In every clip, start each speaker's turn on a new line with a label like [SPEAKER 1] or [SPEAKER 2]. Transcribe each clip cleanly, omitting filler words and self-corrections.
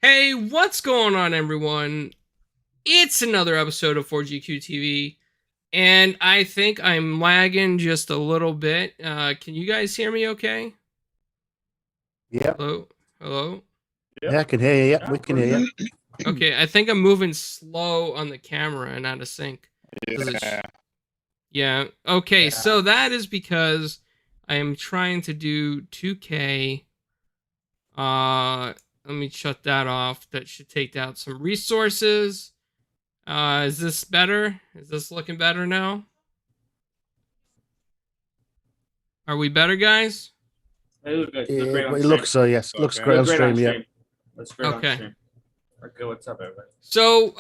[SPEAKER 1] Hey, what's going on, everyone? It's another episode of 4GQ TV, and I think I'm lagging just a little bit. Can you guys hear me okay?
[SPEAKER 2] Yep.
[SPEAKER 1] Hello? Hello?
[SPEAKER 2] Yeah, I can hear you. Yep, we can hear you.
[SPEAKER 1] Okay, I think I'm moving slow on the camera and out of sync.
[SPEAKER 3] Yeah.
[SPEAKER 1] Yeah, okay, so that is because I am trying to do 2K. Let me shut that off. That should take out some resources. Is this better? Is this looking better now? Are we better, guys?
[SPEAKER 4] They look good.
[SPEAKER 2] It looks so, yes. Looks great on stream, yeah.
[SPEAKER 4] Looks great
[SPEAKER 1] Okay.
[SPEAKER 4] on stream. Okay, what's up, everybody?
[SPEAKER 1] So,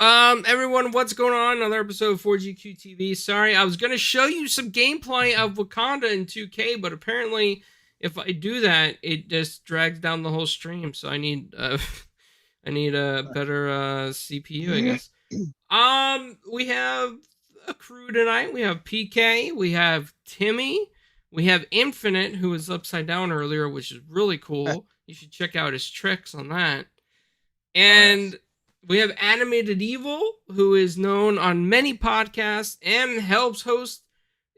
[SPEAKER 1] everyone, what's going on? Another episode of 4GQ TV. Sorry, I was gonna show you some gameplay of Wakanda in 2K, but apparently, if I do that, it just drags down the whole stream. So I need, I need a better CPU, I guess. We have a crew tonight. We have PK. We have Timmy. We have Infinite, who was upside down earlier, which is really cool. You should check out his tricks on that. And we have Animated Evil, who is known on many podcasts and helps host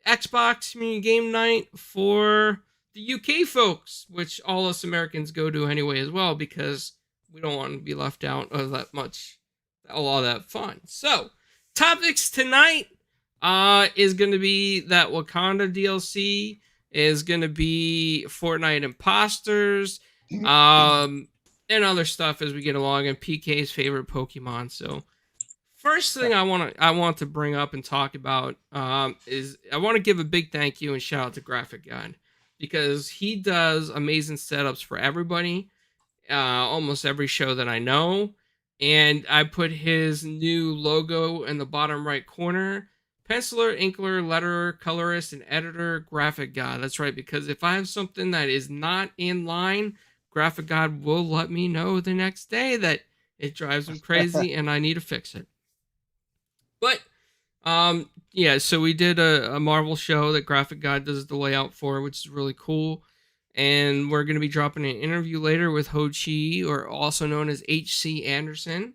[SPEAKER 1] Xbox Community Game Night for the UK folks, which all us Americans go to anyway as well, because we don't want to be left out of that much, all that fun. So, topics tonight is going to be that Wakanda DLC, is going to be Fortnite Imposters, and other stuff as we get along, and PK's favorite Pokemon. So, first thing I want to bring up and talk about is I want to give a big thank you and shout out to Graphic God, because he does amazing setups for everybody, almost every show that I know. And I put his new logo in the bottom right corner. Penciler, inker, letterer, colorist, and editor, Graphic God. That's right, because if I have something that is not in line, Graphic God will let me know the next day that it drives him crazy and I need to fix it. But, yeah, so we did a Marvel show that Graphic God does the layout for, which is really cool. And we're going to be dropping an interview later with Ho Chi, or also known as H.C. Anderson.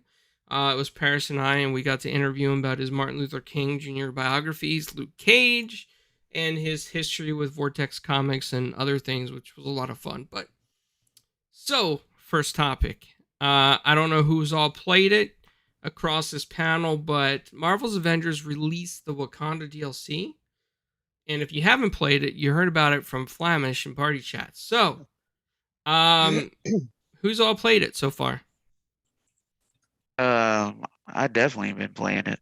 [SPEAKER 1] It was Paris and I, and we got to interview him about his Martin Luther King Jr. biographies, Luke Cage, and his history with Vortex Comics and other things, which was a lot of fun. But so, first topic. I don't know who's all played it across this panel, but Marvel's Avengers released the Wakanda DLC. And if you haven't played it, you heard about it from Flamish and Party Chat. So, who's all played it so far?
[SPEAKER 3] I definitely have been playing it.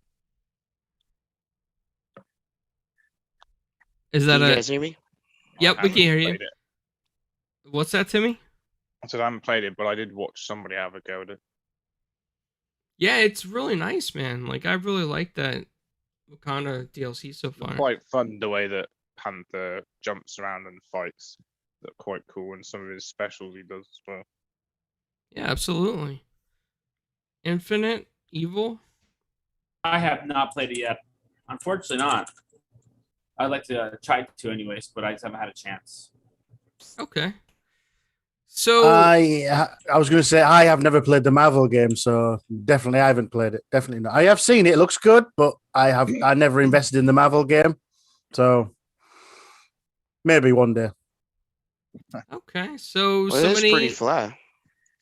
[SPEAKER 1] Is that
[SPEAKER 5] Can you guys hear me?
[SPEAKER 1] Yep, we can hear you. What's that, Timmy?
[SPEAKER 5] I said I haven't played it, but I did watch somebody have a go at it.
[SPEAKER 1] Yeah, it's really nice, man. Like, I really like that Wakanda DLC so far.
[SPEAKER 5] Quite fun the way that Panther jumps around and fights. That's quite cool, and some of his specials he does as well.
[SPEAKER 1] Yeah, absolutely. Infinite Evil?
[SPEAKER 4] I have not played it yet. Unfortunately, not. I'd like to try to, anyways, but I just haven't had a chance.
[SPEAKER 1] Okay. So
[SPEAKER 2] I was going to say I have never played the Marvel game, so definitely I haven't played it. Definitely not. I have seen it; it looks good, but I never invested in the Marvel game, so maybe one day.
[SPEAKER 1] okay, so
[SPEAKER 3] Well,
[SPEAKER 1] somebody
[SPEAKER 3] it's pretty fly.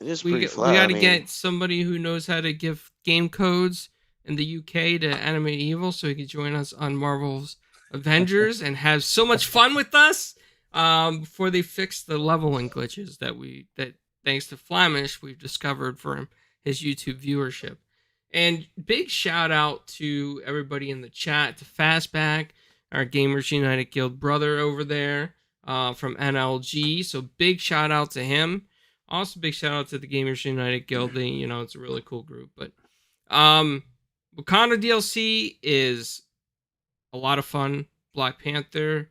[SPEAKER 3] It is pretty fly.
[SPEAKER 1] we got to get somebody who knows how to give game codes in the UK to Animate Evil, so he can join us on Marvel's Avengers and have so much fun with us. Before they fix the leveling glitches that thanks to Flamish we've discovered for his YouTube viewership. And big shout out to everybody in the chat, to Fastback, our Gamers United Guild brother over there, from NLG. So big shout out to him. Also big shout out to the Gamers United Guild. It's a really cool group. But Wakanda DLC is a lot of fun. Black Panther,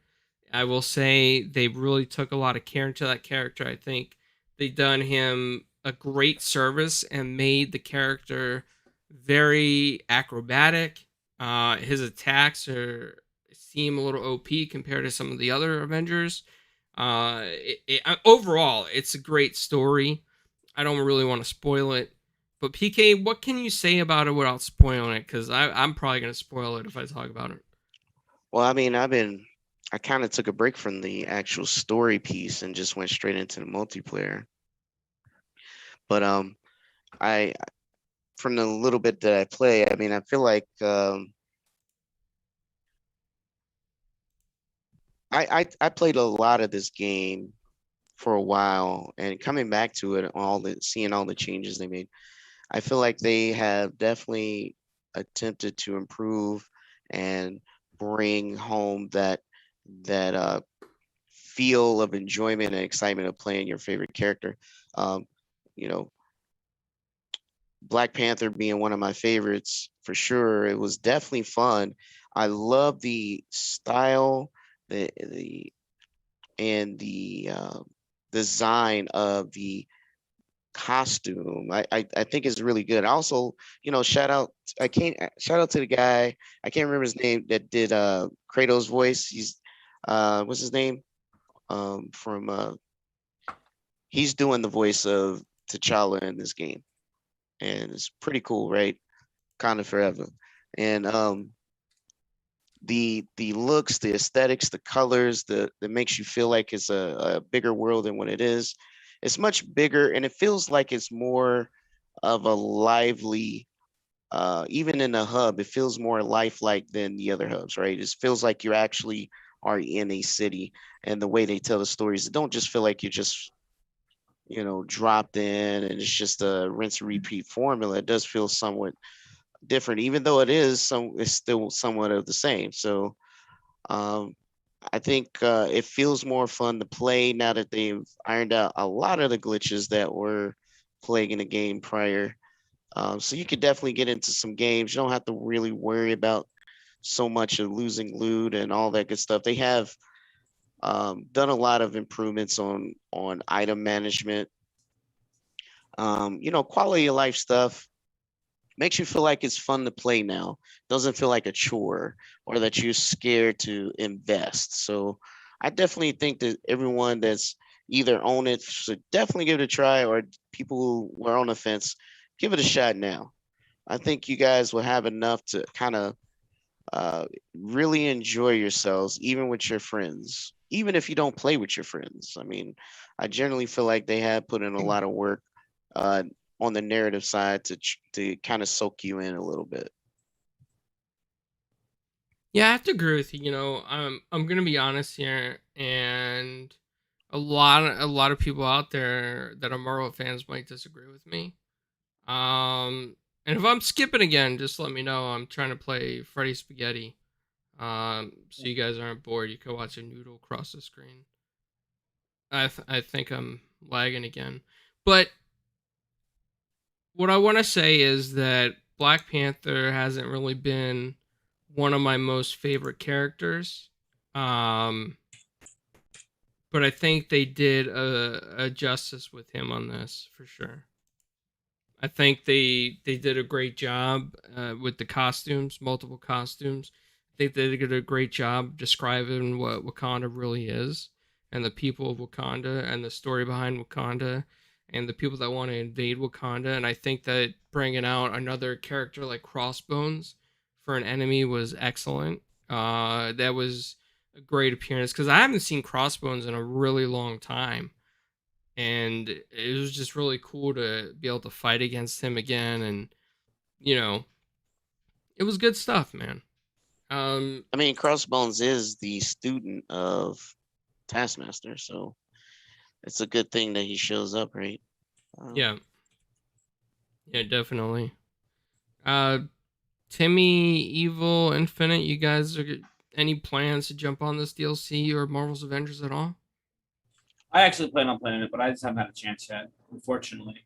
[SPEAKER 1] I will say they really took a lot of care into that character. I think they done him a great service and made the character very acrobatic. His attacks seem a little OP compared to some of the other Avengers. Overall, it's a great story. I don't really want to spoil it. But PK, what can you say about it without spoiling it? Because I'm probably gonna spoil it if I talk about it.
[SPEAKER 3] Well, I mean, I kind of took a break from the actual story piece and just went straight into the multiplayer. But I from the little bit that I play, I mean, I feel like I played a lot of this game for a while, and coming back to it, seeing all the changes they made, I feel like they have definitely attempted to improve and bring home that feel of enjoyment and excitement of playing your favorite character. Um, you know, Black Panther being one of my favorites for sure. It was definitely fun. I love the style, the and the design of the costume. I think is really good. Also, shout out to the guy, I can't remember his name, that did Kratos' voice. He's what's his name? From he's doing the voice of T'Challa in this game. And it's pretty cool, right? Kind of forever. And the looks, the aesthetics, the colors, that makes you feel like it's a bigger world than what it is. It's much bigger, and it feels like it's more of a lively, even in the hub, it feels more lifelike than the other hubs, right? It feels like you actually are in a city, and the way they tell the stories, it don't just feel like you're just, dropped in and it's just a rinse and repeat formula. It does feel somewhat different, even though it's still somewhat of the same. So I think it feels more fun to play now that they've ironed out a lot of the glitches that were plaguing the game prior. So you could definitely get into some games. You don't have to really worry about so much of losing loot and all that good stuff. They have done a lot of improvements on item management. Quality of life stuff makes you feel like it's fun to play now. Doesn't feel like a chore or that you're scared to invest. So I definitely think that everyone that's either on it should definitely give it a try, or people who were on the fence, give it a shot now. I think you guys will have enough to kind of really enjoy yourselves, even with your friends, even if you don't play with your friends. I mean, I generally feel like they have put in a lot of work on the narrative side to kind of soak you in a little bit.
[SPEAKER 1] Yeah, I have to agree with you. I'm gonna be honest here, and a lot of people out there that are Marvel fans might disagree with me. And if I'm skipping again, just let me know. I'm trying to play Freddy Spaghetti. So you guys aren't bored. You can watch a noodle cross the screen. I think I'm lagging again, but what I want to say is that Black Panther hasn't really been one of my most favorite characters. But I think they did a justice with him on this for sure. I think they did a great job with the costumes, multiple costumes. I think they did a great job describing what Wakanda really is, and the people of Wakanda, and the story behind Wakanda, and the people that want to invade Wakanda. And I think that bringing out another character like Crossbones for an enemy was excellent. That was a great appearance, because I haven't seen Crossbones in a really long time, and it was just really cool to be able to fight against him again. And it was good stuff, man.
[SPEAKER 3] I mean, Crossbones is the student of Taskmaster, so it's a good thing that he shows up, right?
[SPEAKER 1] Yeah, definitely. Timmy, Evil, Infinite, you guys are any plans to jump on this DLC or Marvel's Avengers at all?
[SPEAKER 4] I actually plan on playing it, but I just haven't had a chance yet, unfortunately.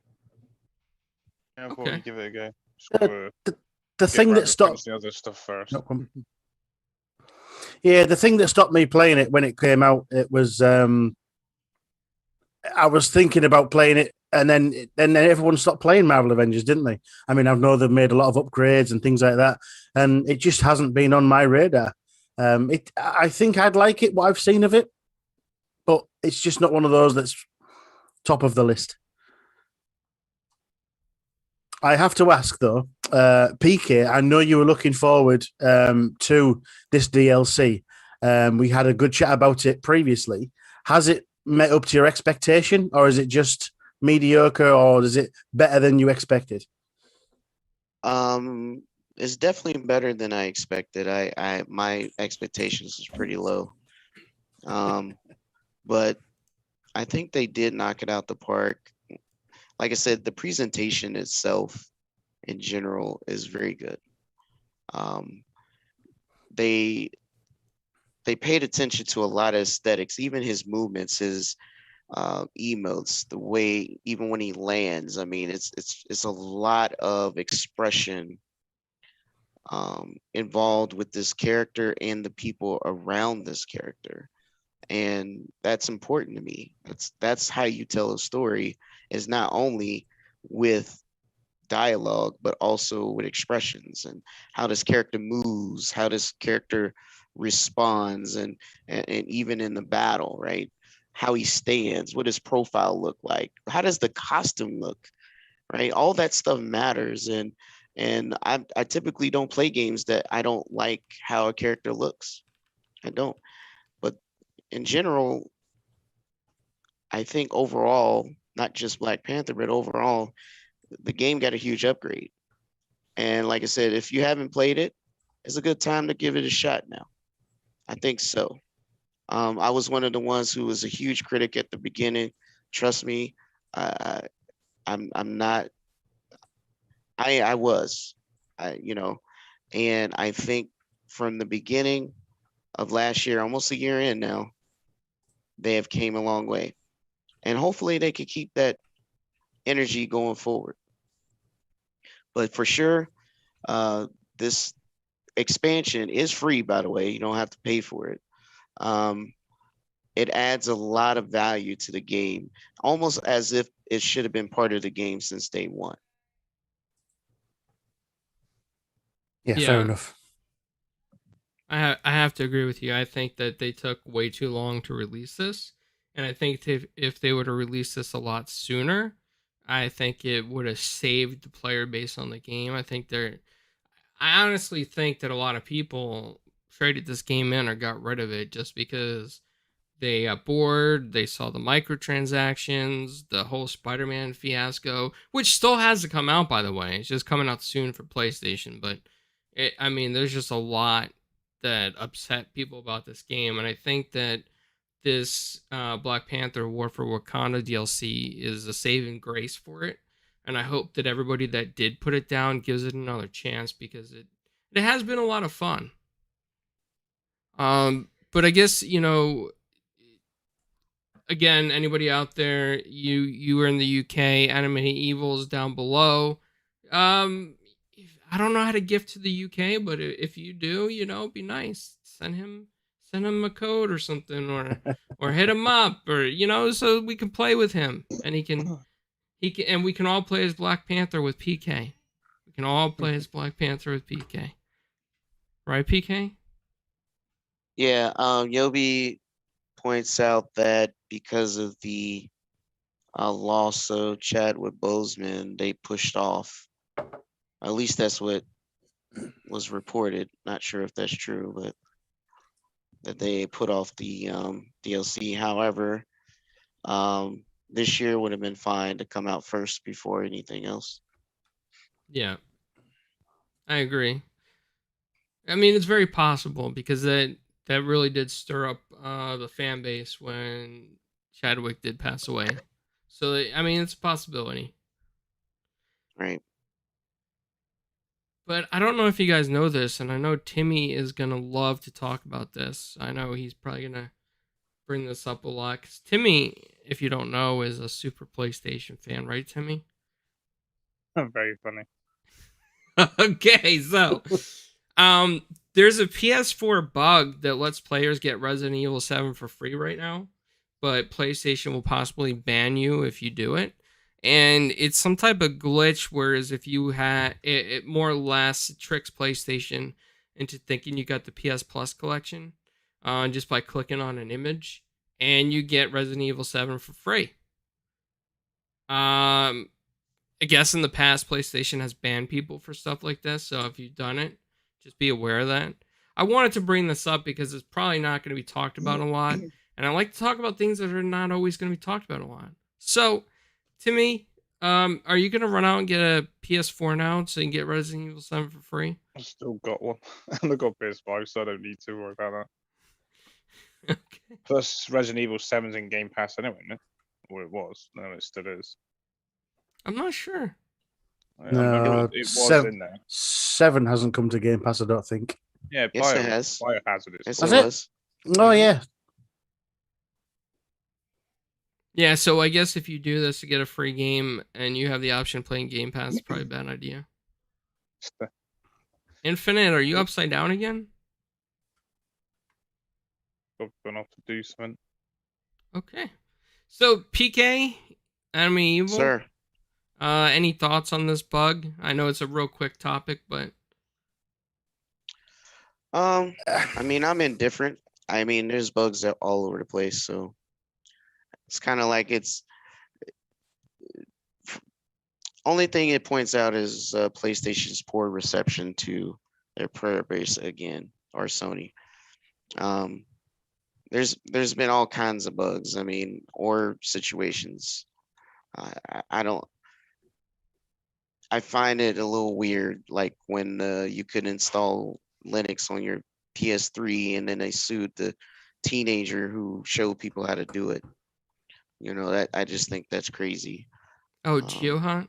[SPEAKER 5] Yeah, I'll
[SPEAKER 1] Okay.
[SPEAKER 5] probably give it a go. Just
[SPEAKER 2] Uh,
[SPEAKER 5] gotta
[SPEAKER 2] The
[SPEAKER 5] get
[SPEAKER 2] thing
[SPEAKER 5] round
[SPEAKER 2] that
[SPEAKER 5] to
[SPEAKER 2] stopped.
[SPEAKER 5] finish the other stuff first.
[SPEAKER 2] No problem. Yeah, the thing that stopped me playing it when it came out, it was I was thinking about playing it, and then everyone stopped playing Marvel Avengers, didn't they? I mean, I know they've made a lot of upgrades and things like that, and it just hasn't been on my radar. I think I'd like it, what I've seen of it, but it's just not one of those that's top of the list. I have to ask though, PK, I know you were looking forward to this DLC. We had a good chat about it previously. Has it met up to your expectation, or is it just mediocre, or is it better than you expected?
[SPEAKER 3] It's definitely better than I expected. My expectations was pretty low. But I think they did knock it out the park. Like I said, the presentation itself in general is very good. Um, they they paid attention to a lot of aesthetics, even his movements, his emotes, the way even when he lands. I mean, it's a lot of expression involved with this character and the people around this character, and that's important to me. That's how you tell a story, is not only with dialogue but also with expressions and how this character moves, how this character responds, and even in the battle, right? How he stands, what his profile look like, how does the costume look, right? All that stuff matters, and I typically don't play games that I don't like how a character looks. I don't. But in general, I think overall, not just Black Panther, but overall, the game got a huge upgrade. And like I said, if you haven't played it, it's a good time to give it a shot now. I think so. I was one of the ones who was a huge critic at the beginning. Trust me, I, I'm not. I was, and I think from the beginning of last year, almost a year in now, they have came a long way, and hopefully they can keep that energy going forward. But for sure, this expansion is free, by the way. You don't have to pay for it. Um, it adds a lot of value to the game, almost as if it should have been part of the game since day one.
[SPEAKER 2] Yeah, fair enough.
[SPEAKER 1] I have to agree with you. I think that they took way too long to release this, and I think if they would have released this a lot sooner, I think it would have saved the player base on the game. I honestly think that a lot of people traded this game in or got rid of it just because they got bored. They saw the microtransactions, the whole Spider-Man fiasco, which still has to come out, by the way. It's just coming out soon for PlayStation, but there's just a lot that upset people about this game, and I think that this Black Panther War for Wakanda DLC is a saving grace for it, and I hope that everybody that did put it down gives it another chance because it has been a lot of fun. But I guess again, anybody out there, you are in the UK, Anime Evils down below. I don't know how to gift to the UK, but if you do, be nice. Send him a code or something, or hit him up, or so we can play with him, and he can, and we can all play as Black Panther with PK. We can all play as Black Panther with PK, right, PK?
[SPEAKER 3] Yeah, Yobi points out that because of the loss of Chadwick Boseman, they pushed off. At least that's what was reported. Not sure if that's true, but that they put off the DLC. However, this year would have been fine to come out first before anything else.
[SPEAKER 1] Yeah, I agree. I mean, it's very possible because that really did stir up the fan base when Chadwick did pass away. So it's a possibility.
[SPEAKER 3] Right.
[SPEAKER 1] But I don't know if you guys know this, and I know Timmy is gonna love to talk about this. I know he's probably gonna bring this up a lot because Timmy, if you don't know, is a super PlayStation fan, right, Timmy?
[SPEAKER 5] Very funny.
[SPEAKER 1] Okay, so there's a PS4 bug that lets players get Resident Evil 7 for free right now, but PlayStation will possibly ban you if you do it. And it's some type of glitch, whereas if you had it more or less tricks PlayStation into thinking you got the PS Plus collection just by clicking on an image, and you get Resident Evil 7 for free. I guess in the past, PlayStation has banned people for stuff like this. So if you've done it, just be aware of that. I wanted to bring this up because it's probably not going to be talked about a lot. And I like to talk about things that are not always going to be talked about a lot. So, Timmy, are you going to run out and get a PS4 now so you can get Resident Evil 7 for free?
[SPEAKER 5] I still got one. And I got PS5, so I don't need to worry about that.
[SPEAKER 1] Okay.
[SPEAKER 5] Plus, Resident Evil 7's in Game Pass anyway, isn't it? Or it was. No, it still is.
[SPEAKER 1] I'm not sure.
[SPEAKER 5] I remember it was in there.
[SPEAKER 2] 7 hasn't come to Game Pass, I don't think.
[SPEAKER 5] Yeah,
[SPEAKER 3] Yes, it has.
[SPEAKER 5] Biohazard is.
[SPEAKER 3] Yes,
[SPEAKER 2] Has
[SPEAKER 3] it
[SPEAKER 2] it?
[SPEAKER 3] was.
[SPEAKER 2] Oh, yeah.
[SPEAKER 1] Yeah, so I guess if you do this to get a free game and you have the option of playing Game Pass, it's probably a bad idea. Infinite, are you upside down again?
[SPEAKER 5] I've gone off to do something.
[SPEAKER 1] Okay. So, PK, Enemy Evil.
[SPEAKER 3] Sir.
[SPEAKER 1] Any thoughts on this bug? I know it's a real quick topic, but
[SPEAKER 3] I mean, I'm indifferent. I mean, there's bugs all over the place, so it's kind of like it's only thing it points out is PlayStation's poor reception to their player base again, or Sony. There's been all kinds of bugs. I mean, or situations. I find it a little weird, like when you could install Linux on your PS3 and then they sued the teenager who showed people how to do it. You know, that I just think that's crazy.
[SPEAKER 1] oh, GeoHunt.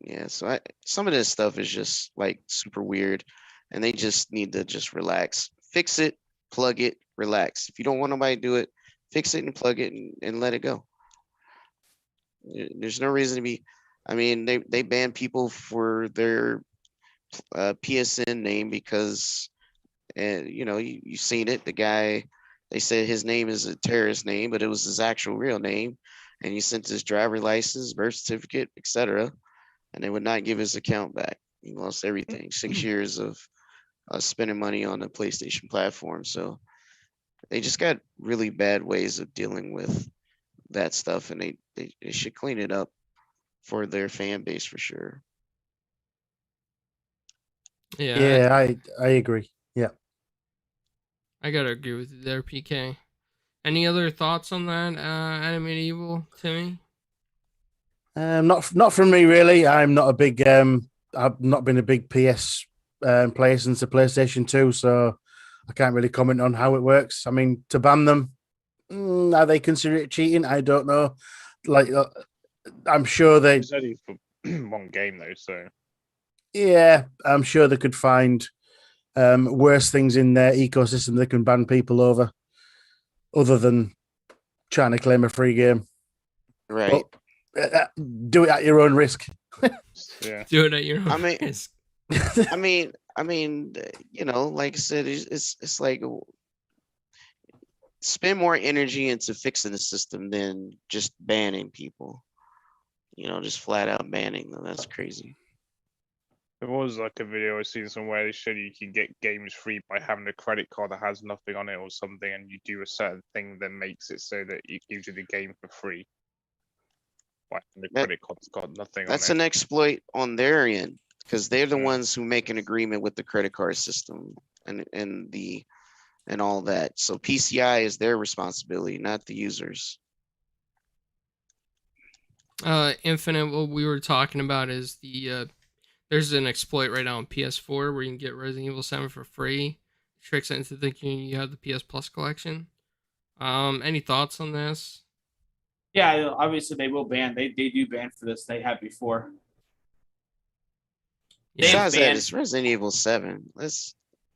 [SPEAKER 3] Yeah, so some of this stuff is just like super weird, and they just need to just relax, fix it, plug it, relax. If you don't want nobody to do it, fix it and plug it and let it go. There's no reason to be. I mean, they ban people for their PSN name because, you know, you've seen it. The guy, they said his name is a terrorist name, but it was his actual real name, and he sent his driver license, birth certificate, etc., and they would not give his account back. He lost everything. 6 years of spending money on the PlayStation platform. So they just got really bad ways of dealing with that stuff, and they should clean it up for their fan base for sure.
[SPEAKER 1] Yeah,
[SPEAKER 2] Yeah, I agree. Yeah.
[SPEAKER 1] I gotta agree with you there, PK. Any other thoughts on that Animated Evil, Timmy?
[SPEAKER 2] Not from me really. I'm not a big I've not been a big PS player since the PlayStation 2, so I can't really comment on how it works. I mean, to ban them, are they consider it cheating? I don't know. Like, I'm sure they.
[SPEAKER 5] It's only for one game though, so
[SPEAKER 2] Yeah, I'm sure they could find worse things in their ecosystem they can ban people over, other than trying to claim a free game.
[SPEAKER 3] Right.
[SPEAKER 2] But, do it at your own risk.
[SPEAKER 5] yeah.
[SPEAKER 1] Do it at your own
[SPEAKER 3] I mean-
[SPEAKER 1] risk.
[SPEAKER 3] I mean, you know, like I said, it's like spend more energy into fixing the system than just banning people. You know, just flat out banning them. That's crazy.
[SPEAKER 5] There was like a video I seen somewhere they showed you can get games free by having a credit card that has nothing on it or something, and you do a certain thing that makes it so that it gives you the game for free. Like the credit card's got nothing
[SPEAKER 3] That's
[SPEAKER 5] on it.
[SPEAKER 3] an exploit on their end because they're the ones who make an agreement with the credit card system and all that. So PCI is their responsibility, not the users.
[SPEAKER 1] Infinite, what we were talking about is there's an exploit right now on PS4 where you can get Resident Evil 7 for free. Tricks it into thinking you have the PS Plus collection. Any thoughts on this?
[SPEAKER 4] Yeah, obviously they will ban. They do ban for this. They have before.
[SPEAKER 1] Yeah.
[SPEAKER 3] Besides that,
[SPEAKER 4] banned-
[SPEAKER 3] it's Resident Evil 7. Let's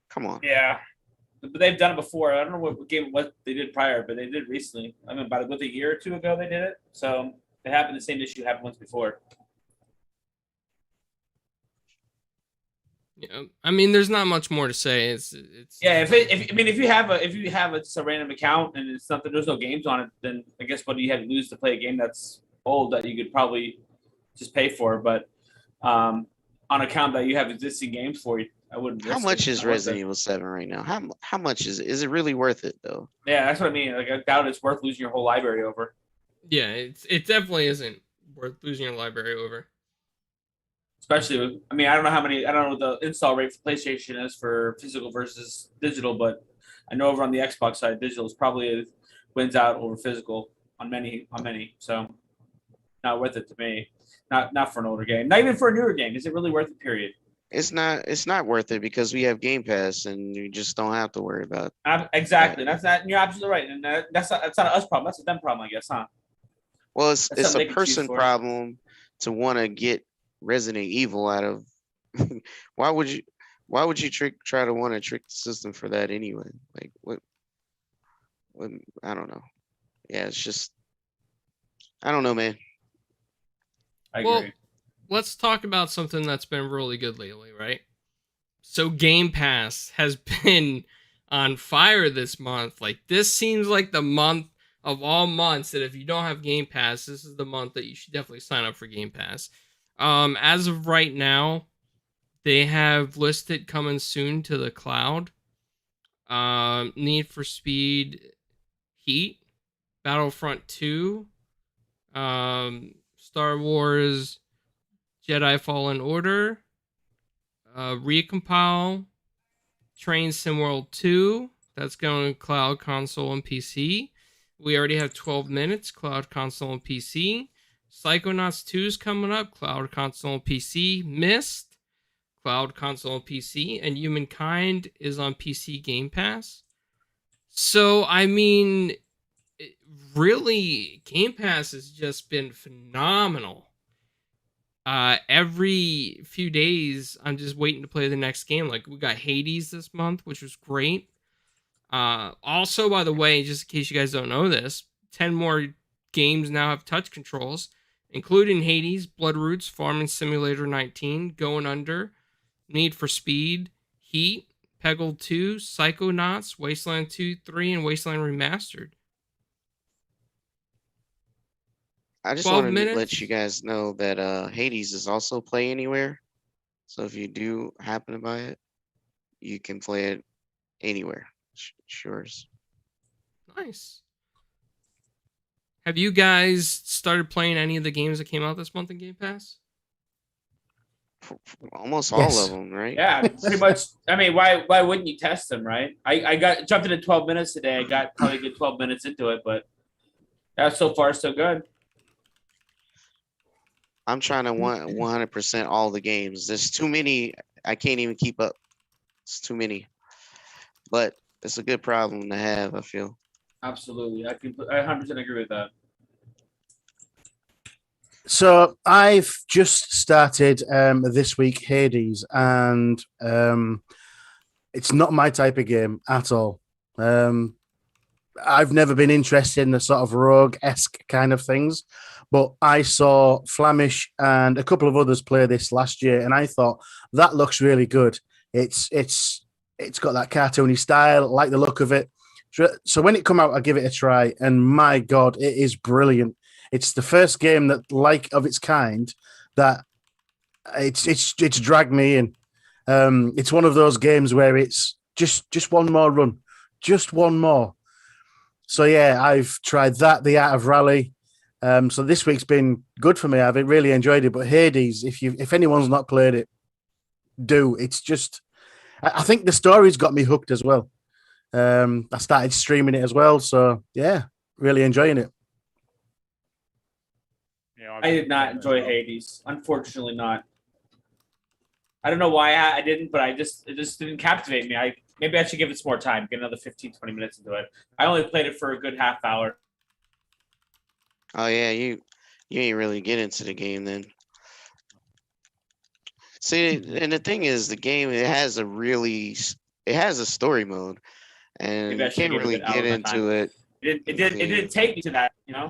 [SPEAKER 3] come on.
[SPEAKER 4] Yeah, but they've done it before. I don't know what they did prior, but they did recently. I mean, about a year or two ago they did it. So they happened. The same issue happened once before.
[SPEAKER 1] Yeah, I mean, there's not much more to say. It's
[SPEAKER 4] Yeah, if you have a random account and it's something, there's no games on it, then I guess what do you have to lose to play a game that's old that you could probably just pay for? But on account that you have existing games for, I wouldn't.
[SPEAKER 3] How much is Resident Evil 7 right now? How much is it? Is it really worth it though?
[SPEAKER 4] Yeah, that's what I mean. Like, I doubt it's worth losing your whole library over.
[SPEAKER 1] Yeah, it definitely isn't worth losing your library over.
[SPEAKER 4] Especially, I mean, I don't know what the install rate for PlayStation is for physical versus digital, but I know over on the Xbox side, digital is probably wins out over physical on many. So not worth it to me. Not for an older game. Not even for a newer game. Is it really worth it? Period.
[SPEAKER 3] It's not worth it because we have Game Pass and you just don't have to worry about
[SPEAKER 4] Exactly.
[SPEAKER 3] that.
[SPEAKER 4] That's not. You're absolutely right, and that's not an us problem. That's a them problem, I guess, huh?
[SPEAKER 3] Well,
[SPEAKER 4] That's
[SPEAKER 3] it's
[SPEAKER 4] something
[SPEAKER 3] a
[SPEAKER 4] they can choose
[SPEAKER 3] person
[SPEAKER 4] for.
[SPEAKER 3] problem to want to get Resident Evil out of. why would you try to want to trick the system for that anyway? Like what I don't know. Yeah, it's just I don't know, man.
[SPEAKER 4] I
[SPEAKER 1] Well,
[SPEAKER 4] agree.
[SPEAKER 1] let's talk about something that's been really good lately, right? So Game Pass has been on fire this month. Like, this seems like the month of all months that if you don't have Game Pass, this is the month that you should definitely sign up for Game Pass. As of right now, they have listed coming soon to the cloud. Need for Speed Heat, Battlefront 2, Star Wars Jedi Fallen Order, Recompile, Train Sim World 2. That's going to cloud, console, and PC. We already have 12 minutes, cloud, console, and PC. Psychonauts 2 is coming up, cloud, console, and PC. Myst, cloud, console, and PC. And Humankind is on PC Game Pass. So, I mean, really, Game Pass has just been phenomenal. Every few days, I'm just waiting to play the next game. Like, we got Hades this month, which was great. Also, by the way, just in case you guys don't know this, 10 more games now have touch controls, including Hades, Bloodroots, Farming Simulator 19, Going Under, Need for Speed, Heat, Peggle 2, Psychonauts, Wasteland 2, 3, and Wasteland Remastered.
[SPEAKER 3] I just
[SPEAKER 1] 12
[SPEAKER 3] want to
[SPEAKER 1] minutes.
[SPEAKER 3] let you guys know that Hades is also Play Anywhere. So if you do happen to buy it, you can play it anywhere. Sure.
[SPEAKER 1] Nice. Have you guys started playing any of the games that came out this month in Game Pass?
[SPEAKER 3] Almost all
[SPEAKER 2] Yes.
[SPEAKER 3] of them, right?
[SPEAKER 4] Yeah, pretty much. I mean, why wouldn't you test them, right? I jumped into 12 minutes today. I got probably a good 12 minutes into it, but that's so far so good.
[SPEAKER 3] I'm trying to want 100% all the games. There's too many. I can't even keep up. It's too many. But it's a good problem to have, I feel.
[SPEAKER 4] Absolutely, I 100% agree with that.
[SPEAKER 2] So I've just started this week Hades, and it's not my type of game at all. I've never been interested in the sort of rogue-esque kind of things, but I saw Flamish and a couple of others play this last year, and I thought that looks really good. It's got that cartoony style, like the look of it. So when it come out, I give it a try, and my God, it is brilliant. It's the first game that, like of its kind, that it's dragged me in. It's one of those games where it's just one more run, just one more. So yeah, I've tried that, the Art of Rally. So this week's been good for me. I've really enjoyed it. But Hades, if anyone's not played it, do. It's just, I think the story's got me hooked as well. I started streaming it as well. So yeah, really enjoying it.
[SPEAKER 5] Yeah,
[SPEAKER 4] I did not enjoy Hades. Unfortunately, not. I don't know why I didn't, but it just didn't captivate me. Maybe I should give it some more time, get another 15, 20 minutes into it. I only played it for a good half hour.
[SPEAKER 3] Oh yeah, you ain't really get into the game then. See, and the thing is, the game it has a story mode, and
[SPEAKER 4] Maybe I
[SPEAKER 3] you
[SPEAKER 4] should
[SPEAKER 3] can't
[SPEAKER 4] give it a
[SPEAKER 3] really
[SPEAKER 4] good hour
[SPEAKER 3] get
[SPEAKER 4] of my
[SPEAKER 3] into
[SPEAKER 4] time.
[SPEAKER 3] it.
[SPEAKER 4] It didn't take me to that, you know.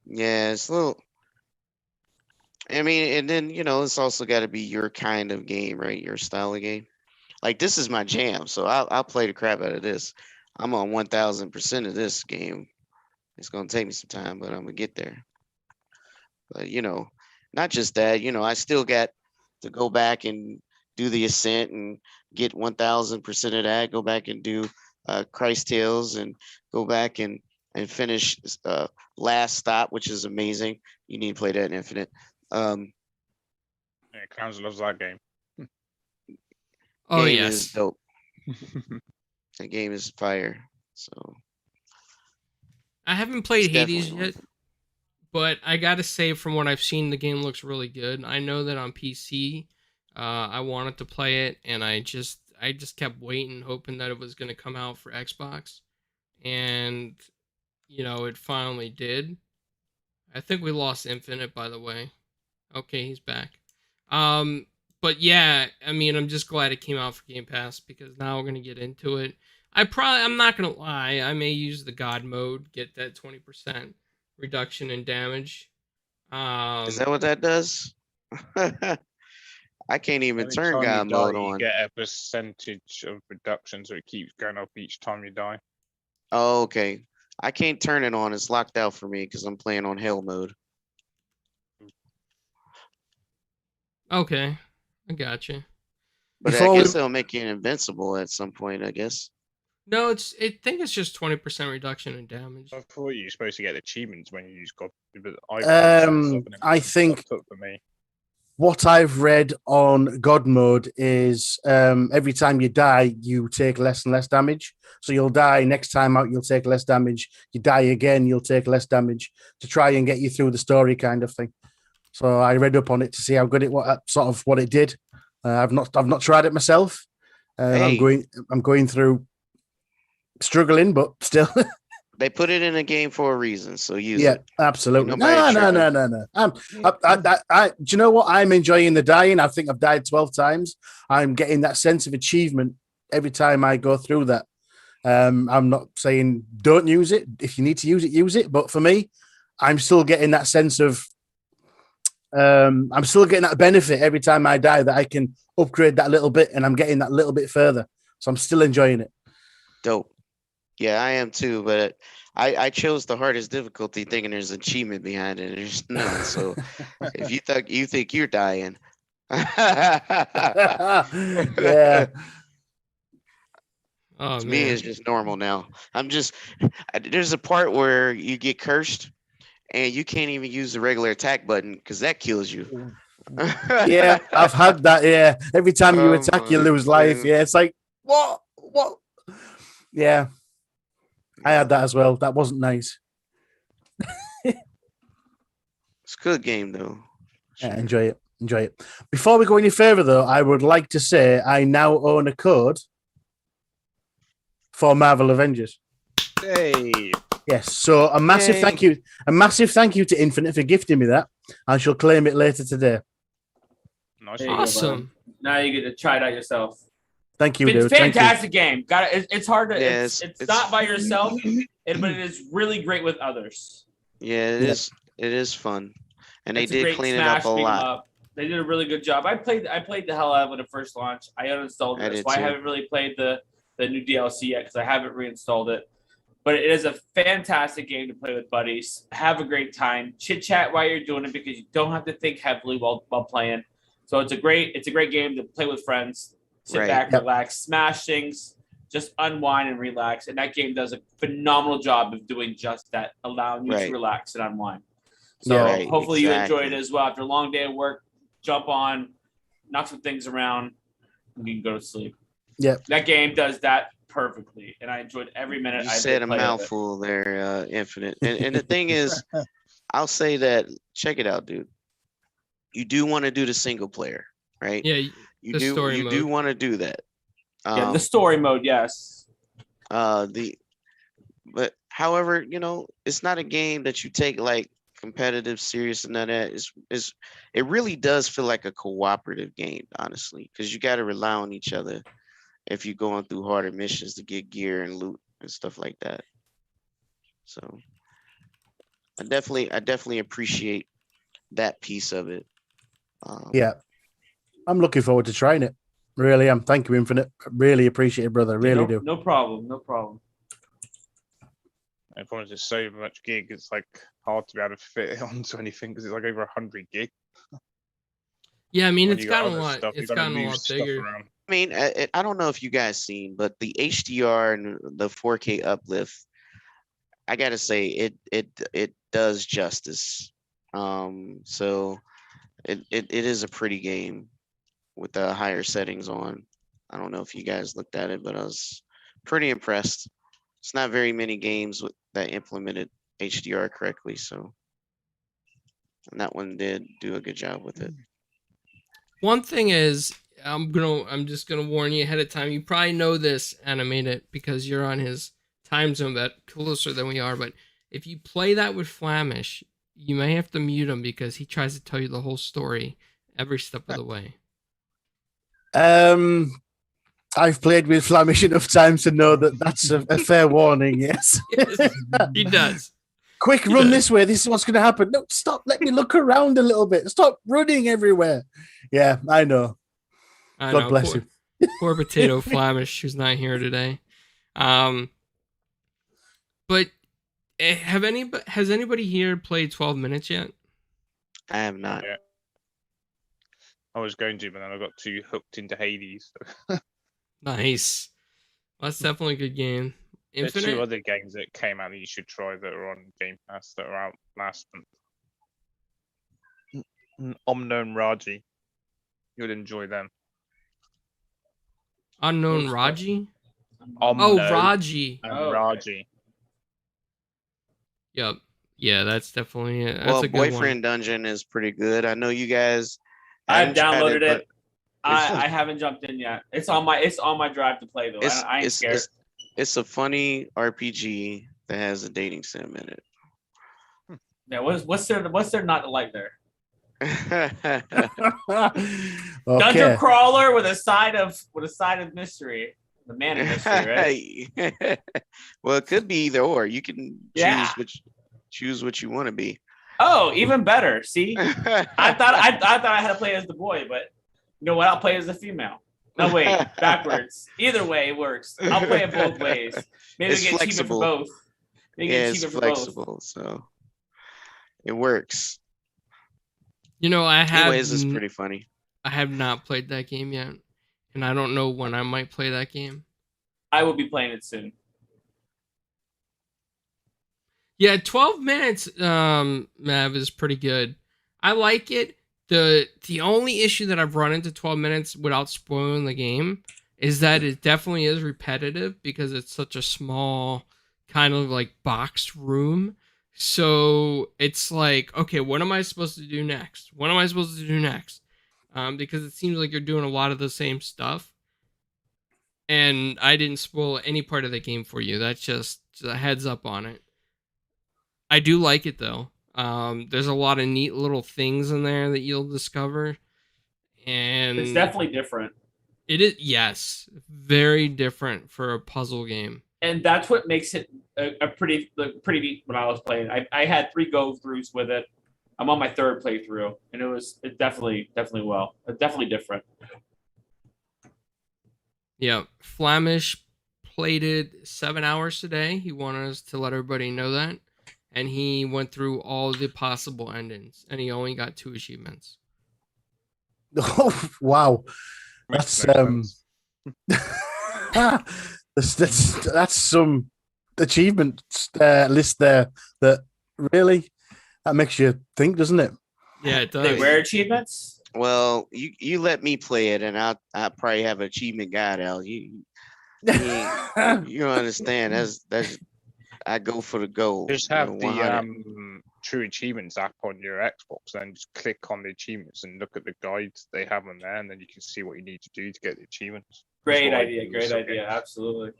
[SPEAKER 3] Yeah, it's a little. I mean, and then it's also got to be your kind of game, right? Your style of game. Like this is my jam, so I'll play the crap out of this. I'm on 1000% of this game. It's gonna take me some time, but I'm gonna get there. But not just that. I still got to go back and do the Ascent and get 1000% of that. Go back and do Christ Tales and go back and finish Last Stop, which is amazing. You need to play that in Infinite.
[SPEAKER 5] Yeah, Crowns loves that game.
[SPEAKER 1] Oh
[SPEAKER 3] Game
[SPEAKER 1] yes.
[SPEAKER 3] is dope. The game is fire. So
[SPEAKER 1] I haven't played
[SPEAKER 3] it's
[SPEAKER 1] Hades
[SPEAKER 3] definitely
[SPEAKER 1] yet, but I gotta say, from what I've seen, the game looks really good. I know that on PC, I wanted to play it, and I just kept waiting, hoping that it was gonna come out for Xbox, and it finally did. I think we lost Infinite, by the way. Okay, he's back. But yeah, I mean, I'm just glad it came out for Game Pass because now we're gonna get into it. I'm not gonna lie, I may use the God mode, get that 20% reduction in damage.
[SPEAKER 3] is that what that does? I can't even
[SPEAKER 5] Every
[SPEAKER 3] turn
[SPEAKER 5] time you
[SPEAKER 3] God
[SPEAKER 5] die,
[SPEAKER 3] mode
[SPEAKER 5] you
[SPEAKER 3] on.
[SPEAKER 5] get a percentage of reduction, so it keeps going up each time you die.
[SPEAKER 3] Oh, okay. I can't turn it on. It's locked out for me because I'm playing on hell mode.
[SPEAKER 1] Okay, I gotcha.
[SPEAKER 3] But I
[SPEAKER 2] Before we
[SPEAKER 3] guess they'll make you invincible at some point, I guess.
[SPEAKER 1] No, I think it's just 20% reduction in damage.
[SPEAKER 5] I thought you were supposed to get achievements when you use God, but icons and stuff, and it
[SPEAKER 2] I
[SPEAKER 5] wasn't
[SPEAKER 2] think
[SPEAKER 5] popped up for me.
[SPEAKER 2] what I've read on God mode is every time you die, you take less and less damage. So you'll die next time out, you'll take less damage. You die again, you'll take less damage to try and get you through the story, kind of thing. So I read up on it to see how good it was, sort of what it did. I've not tried it myself.
[SPEAKER 3] Hey.
[SPEAKER 2] I'm going through struggling, but still.
[SPEAKER 3] They put it in a game for a reason, so use
[SPEAKER 2] Yeah,
[SPEAKER 3] it.
[SPEAKER 2] absolutely.
[SPEAKER 3] Ain't nobody
[SPEAKER 2] No. Do you know what? I'm enjoying the dying. I think I've died 12 times. I'm getting that sense of achievement every time I go through that. I'm not saying don't use it. If you need to use it. But for me, I'm still getting that sense of, I'm still getting that benefit every time I die that I can upgrade that little bit and I'm getting that little bit further. So I'm still enjoying it.
[SPEAKER 3] Dope. Yeah, I am too, but I chose the hardest difficulty thinking there's achievement behind it. There's none. So if you think you're dying.
[SPEAKER 2] Yeah.
[SPEAKER 1] Oh
[SPEAKER 3] To
[SPEAKER 1] man.
[SPEAKER 3] me, it's just normal now. There's a part where you get cursed and you can't even use the regular attack button because that kills you.
[SPEAKER 2] Yeah, I've had that. Yeah, every time you
[SPEAKER 3] Oh
[SPEAKER 2] attack, you
[SPEAKER 3] my
[SPEAKER 2] lose life.
[SPEAKER 3] goodness.
[SPEAKER 2] Yeah, it's like what? Yeah, I had that as well. That wasn't nice.
[SPEAKER 3] It's a good game though.
[SPEAKER 2] Yeah,
[SPEAKER 3] Sure.
[SPEAKER 2] enjoy it. Before we go any further, though, I would like to say I now own a code for Marvel Avengers.
[SPEAKER 5] Hey,
[SPEAKER 2] Yes, so a massive
[SPEAKER 3] Yay.
[SPEAKER 2] thank you to Infinite for gifting me that. I shall claim it later today.
[SPEAKER 5] nice.
[SPEAKER 4] There you
[SPEAKER 5] one.
[SPEAKER 4] go, bud.
[SPEAKER 1] Awesome.
[SPEAKER 4] Now you get to try it out yourself.
[SPEAKER 2] Thank you,
[SPEAKER 4] It's
[SPEAKER 2] dude. Thank you.
[SPEAKER 4] fantastic game. It's hard to.
[SPEAKER 3] Yeah,
[SPEAKER 4] it's
[SPEAKER 3] it's-
[SPEAKER 4] not by yourself, but it is really great with others.
[SPEAKER 3] Yeah, it
[SPEAKER 2] Yeah.
[SPEAKER 3] is. It is fun, and they
[SPEAKER 4] It's a
[SPEAKER 3] did
[SPEAKER 4] great
[SPEAKER 3] clean it
[SPEAKER 4] smash
[SPEAKER 3] up a
[SPEAKER 4] beat 'em
[SPEAKER 3] lot.
[SPEAKER 4] up. They did a really good job. I played the hell out of it when it first launched. I uninstalled it.
[SPEAKER 3] I
[SPEAKER 4] That's
[SPEAKER 3] did
[SPEAKER 4] why I
[SPEAKER 3] too.
[SPEAKER 4] haven't really played the new DLC yet because I haven't reinstalled it. But it is a fantastic game to play with buddies. Have a great time. Chit chat while you're doing it because you don't have to think heavily while playing. So it's a great game to play with friends. Sit
[SPEAKER 3] Right.
[SPEAKER 4] back,
[SPEAKER 2] Yep.
[SPEAKER 4] relax, smash things, just unwind and relax. And that game does a phenomenal job of doing just that, allowing you
[SPEAKER 3] Right.
[SPEAKER 4] to relax and unwind. So
[SPEAKER 2] Yeah.
[SPEAKER 3] Right,
[SPEAKER 4] hopefully you enjoy it
[SPEAKER 3] exactly.
[SPEAKER 4] as well. After a long day of work, jump on, knock some things around, and you can go to sleep.
[SPEAKER 2] Yeah.
[SPEAKER 4] That game does that perfectly, and I enjoyed every minute
[SPEAKER 3] You
[SPEAKER 4] I
[SPEAKER 3] said a
[SPEAKER 4] played of it.
[SPEAKER 3] mouthful there, Infinite. And the thing is, I'll say that check it out, dude. You do want to do the single player, right?
[SPEAKER 1] Yeah,
[SPEAKER 3] You
[SPEAKER 1] the
[SPEAKER 3] do.
[SPEAKER 1] story
[SPEAKER 3] You do
[SPEAKER 1] mode.
[SPEAKER 3] want to do that.
[SPEAKER 4] Yeah, the story mode, yes.
[SPEAKER 3] But however, it's not a game that you take like competitive serious and none of that. It really does feel like a cooperative game, honestly, because you got to rely on each other if you're going through harder missions to get gear and loot and stuff like that. So I definitely appreciate that piece of it.
[SPEAKER 2] Yeah, I'm looking forward to trying it. Really am. Thank you, Infinite. Really appreciate it, brother. Really do.
[SPEAKER 4] No problem. No problem.
[SPEAKER 5] Everyone's just so much gig. It's like hard to be able to fit it onto anything because it's like over 100 gig.
[SPEAKER 1] Yeah, I mean
[SPEAKER 5] When
[SPEAKER 1] it's
[SPEAKER 5] you got
[SPEAKER 1] gotten a
[SPEAKER 5] other
[SPEAKER 1] lot.
[SPEAKER 5] stuff, you
[SPEAKER 1] It's
[SPEAKER 5] gotta
[SPEAKER 1] gotten a
[SPEAKER 5] move
[SPEAKER 1] lot
[SPEAKER 5] stuff
[SPEAKER 1] bigger.
[SPEAKER 5] around.
[SPEAKER 3] I mean, I don't know if you guys seen, but the HDR and the 4K uplift, I gotta say it does justice. So It is a pretty game with the higher settings on. I don't know if you guys looked at it, but I was pretty impressed. It's not very many games that implemented HDR correctly, so and that one did do a good job with it.
[SPEAKER 1] One thing is, I'm just gonna warn you ahead of time. You probably know this, Animated, because you're on his time zone that closer than we are. But if you play that with Flamish, you may have to mute him because he tries to tell you the whole story every step of the way.
[SPEAKER 2] I've played with Flamish enough times to know that that's a fair warning. Yes,
[SPEAKER 1] Yes, he does.
[SPEAKER 2] Quick, run this way. This is what's going to happen. No, stop. Let me look around a little bit. Stop running everywhere. Yeah, I know. God bless
[SPEAKER 1] poor,
[SPEAKER 2] him.
[SPEAKER 1] Poor Potato Flamish, who's not here today. But has anybody here played 12 minutes yet?
[SPEAKER 3] I have not.
[SPEAKER 5] Yeah. I was going to, but then I got too hooked into Hades.
[SPEAKER 1] Nice. Well, that's definitely a good game.
[SPEAKER 5] There's
[SPEAKER 1] Infinite?
[SPEAKER 5] 2 other games that came out that you should try that are on Game Pass that are out last month. Unknown Raji. You'll enjoy them.
[SPEAKER 1] Unknown Raji?
[SPEAKER 5] Unknown
[SPEAKER 1] Raji.
[SPEAKER 5] and
[SPEAKER 4] Oh, okay.
[SPEAKER 5] Raji.
[SPEAKER 1] Yep. Yeah, that's definitely it. That's
[SPEAKER 3] Well,
[SPEAKER 1] a good
[SPEAKER 3] Boyfriend Dungeon is pretty good. I know you guys.
[SPEAKER 4] I've
[SPEAKER 3] haven't tried
[SPEAKER 4] downloaded it.
[SPEAKER 3] but
[SPEAKER 4] I haven't jumped in yet. It's on my drive to play though. I ain't scared.
[SPEAKER 3] It's a funny RPG that has a dating sim in it.
[SPEAKER 4] Yeah, what's there not to like there? Dungeon
[SPEAKER 2] Okay.
[SPEAKER 4] crawler with a side of mystery. The man of mystery, right?
[SPEAKER 3] Well, it could be either or. You can
[SPEAKER 4] Yeah.
[SPEAKER 3] choose what you want to be.
[SPEAKER 4] Oh, even better. See, I thought I had to play as the boy, but you know what? I'll play as the female. No, wait, backwards. Either way it works. I'll play it both ways. Maybe
[SPEAKER 3] It's
[SPEAKER 4] get cheaper
[SPEAKER 3] flexible.
[SPEAKER 4] for both. Maybe
[SPEAKER 3] Yeah,
[SPEAKER 4] get
[SPEAKER 3] it's
[SPEAKER 4] cheaper for both.
[SPEAKER 3] flexible, so it works.
[SPEAKER 1] You know,
[SPEAKER 3] Anyways, it's pretty funny.
[SPEAKER 1] I have not played that game yet, and I don't know when I might play that game.
[SPEAKER 4] I will be playing it soon.
[SPEAKER 1] Yeah, 12 minutes, Mav, is pretty good. I like it. The only issue that I've run into 12 minutes without spoiling the game is that it definitely is repetitive because it's such a small kind of like boxed room. So it's like, okay, what am I supposed to do next? What am I supposed to do next? Because it seems like you're doing a lot of the same stuff. And I didn't spoil any part of the game for you. That's just a heads up on it. I do like it though. There's a lot of neat little things in there that you'll discover, and
[SPEAKER 4] It's definitely different.
[SPEAKER 1] it is, yes, very different for a puzzle game.
[SPEAKER 4] And that's what makes it a pretty neat when I was playing. I had 3 go-throughs with it. I'm on my 3rd playthrough, and it definitely different.
[SPEAKER 1] Yeah, Flamish played it 7 hours today. He wanted us to let everybody know that. And he went through all the possible endings, and he only got 2 achievements.
[SPEAKER 2] Oh, wow.
[SPEAKER 5] Makes
[SPEAKER 2] That's
[SPEAKER 5] no sense.
[SPEAKER 2] that's some achievement list there that really that makes you think, doesn't it?
[SPEAKER 1] Yeah, it
[SPEAKER 4] They
[SPEAKER 1] does.
[SPEAKER 4] rare achievements?
[SPEAKER 3] Well, you let me play it, and I'll probably have an achievement guide out. You don't understand. That's I go for the gold.
[SPEAKER 5] Just
[SPEAKER 3] you
[SPEAKER 5] have
[SPEAKER 3] know,
[SPEAKER 5] the
[SPEAKER 3] 100.
[SPEAKER 5] True Achievements app on your Xbox, and then just click on the achievements and look at the guides they have on there, and then you can see what you need to do to get the achievements.
[SPEAKER 4] Great
[SPEAKER 5] what I
[SPEAKER 4] idea.
[SPEAKER 5] do,
[SPEAKER 4] Great
[SPEAKER 5] so-
[SPEAKER 4] idea. Absolutely.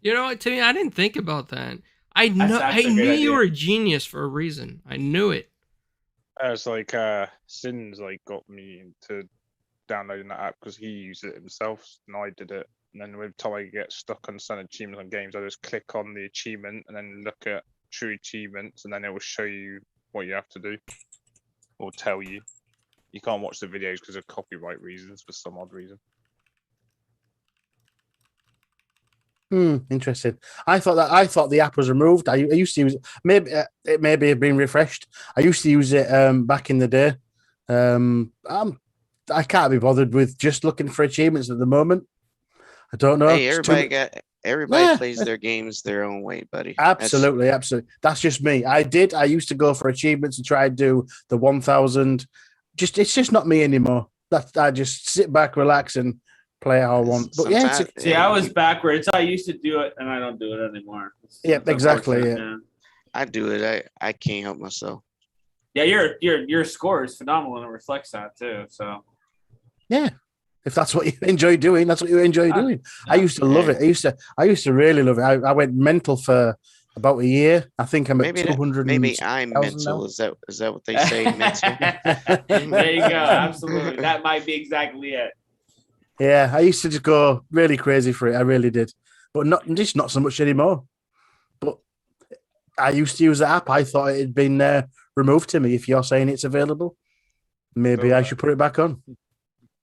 [SPEAKER 1] You know what, Timmy? I didn't think about that. I
[SPEAKER 4] actually a
[SPEAKER 1] knew
[SPEAKER 4] great
[SPEAKER 1] you
[SPEAKER 4] idea.
[SPEAKER 1] were a genius for a reason. I knew it.
[SPEAKER 5] It's like Sins got me into downloading that app because he used it himself, and I did it. And then every time I get stuck on some achievements on games, I just click on the achievement and then look at true achievements, and then it will show you what you have to do or tell you. You can't watch the videos because of copyright reasons for some odd reason.
[SPEAKER 2] Interesting. I thought the app was removed. I used to use it. Maybe it maybe have been refreshed. I used to use it back in the day. I can't be bothered with just looking for achievements at the moment. I don't know.
[SPEAKER 3] Hey,
[SPEAKER 2] It's
[SPEAKER 3] everybody
[SPEAKER 2] Yeah.
[SPEAKER 3] plays their games their own way, buddy.
[SPEAKER 2] absolutely. That's just me. I used to go for achievements and try and do the 1,000 it's just not me anymore. I just sit back, relax, and play how I want. But yeah,
[SPEAKER 3] Sometimes-
[SPEAKER 4] See, I was backwards. I used to do it, and I don't do it anymore.
[SPEAKER 2] Yeah,
[SPEAKER 4] It's
[SPEAKER 2] exactly,
[SPEAKER 4] unfortunate,
[SPEAKER 3] I do it. I can't help myself.
[SPEAKER 4] Yeah, your score is phenomenal, and it reflects that too. So
[SPEAKER 2] yeah. If that's what you enjoy doing, that's what you enjoy doing. I used to love it. I used to really love it. I went mental for about a year. I think I'm at 200.
[SPEAKER 3] Maybe I'm mental.
[SPEAKER 2] Now.
[SPEAKER 3] Is that what they say? Mental.
[SPEAKER 4] there you go. Absolutely, that might be exactly it.
[SPEAKER 2] Yeah, I used to just go really crazy for it. I really did, but not so much anymore. But I used to use the app. I thought it had been removed to me. If you're saying it's available, maybe I should put it back on.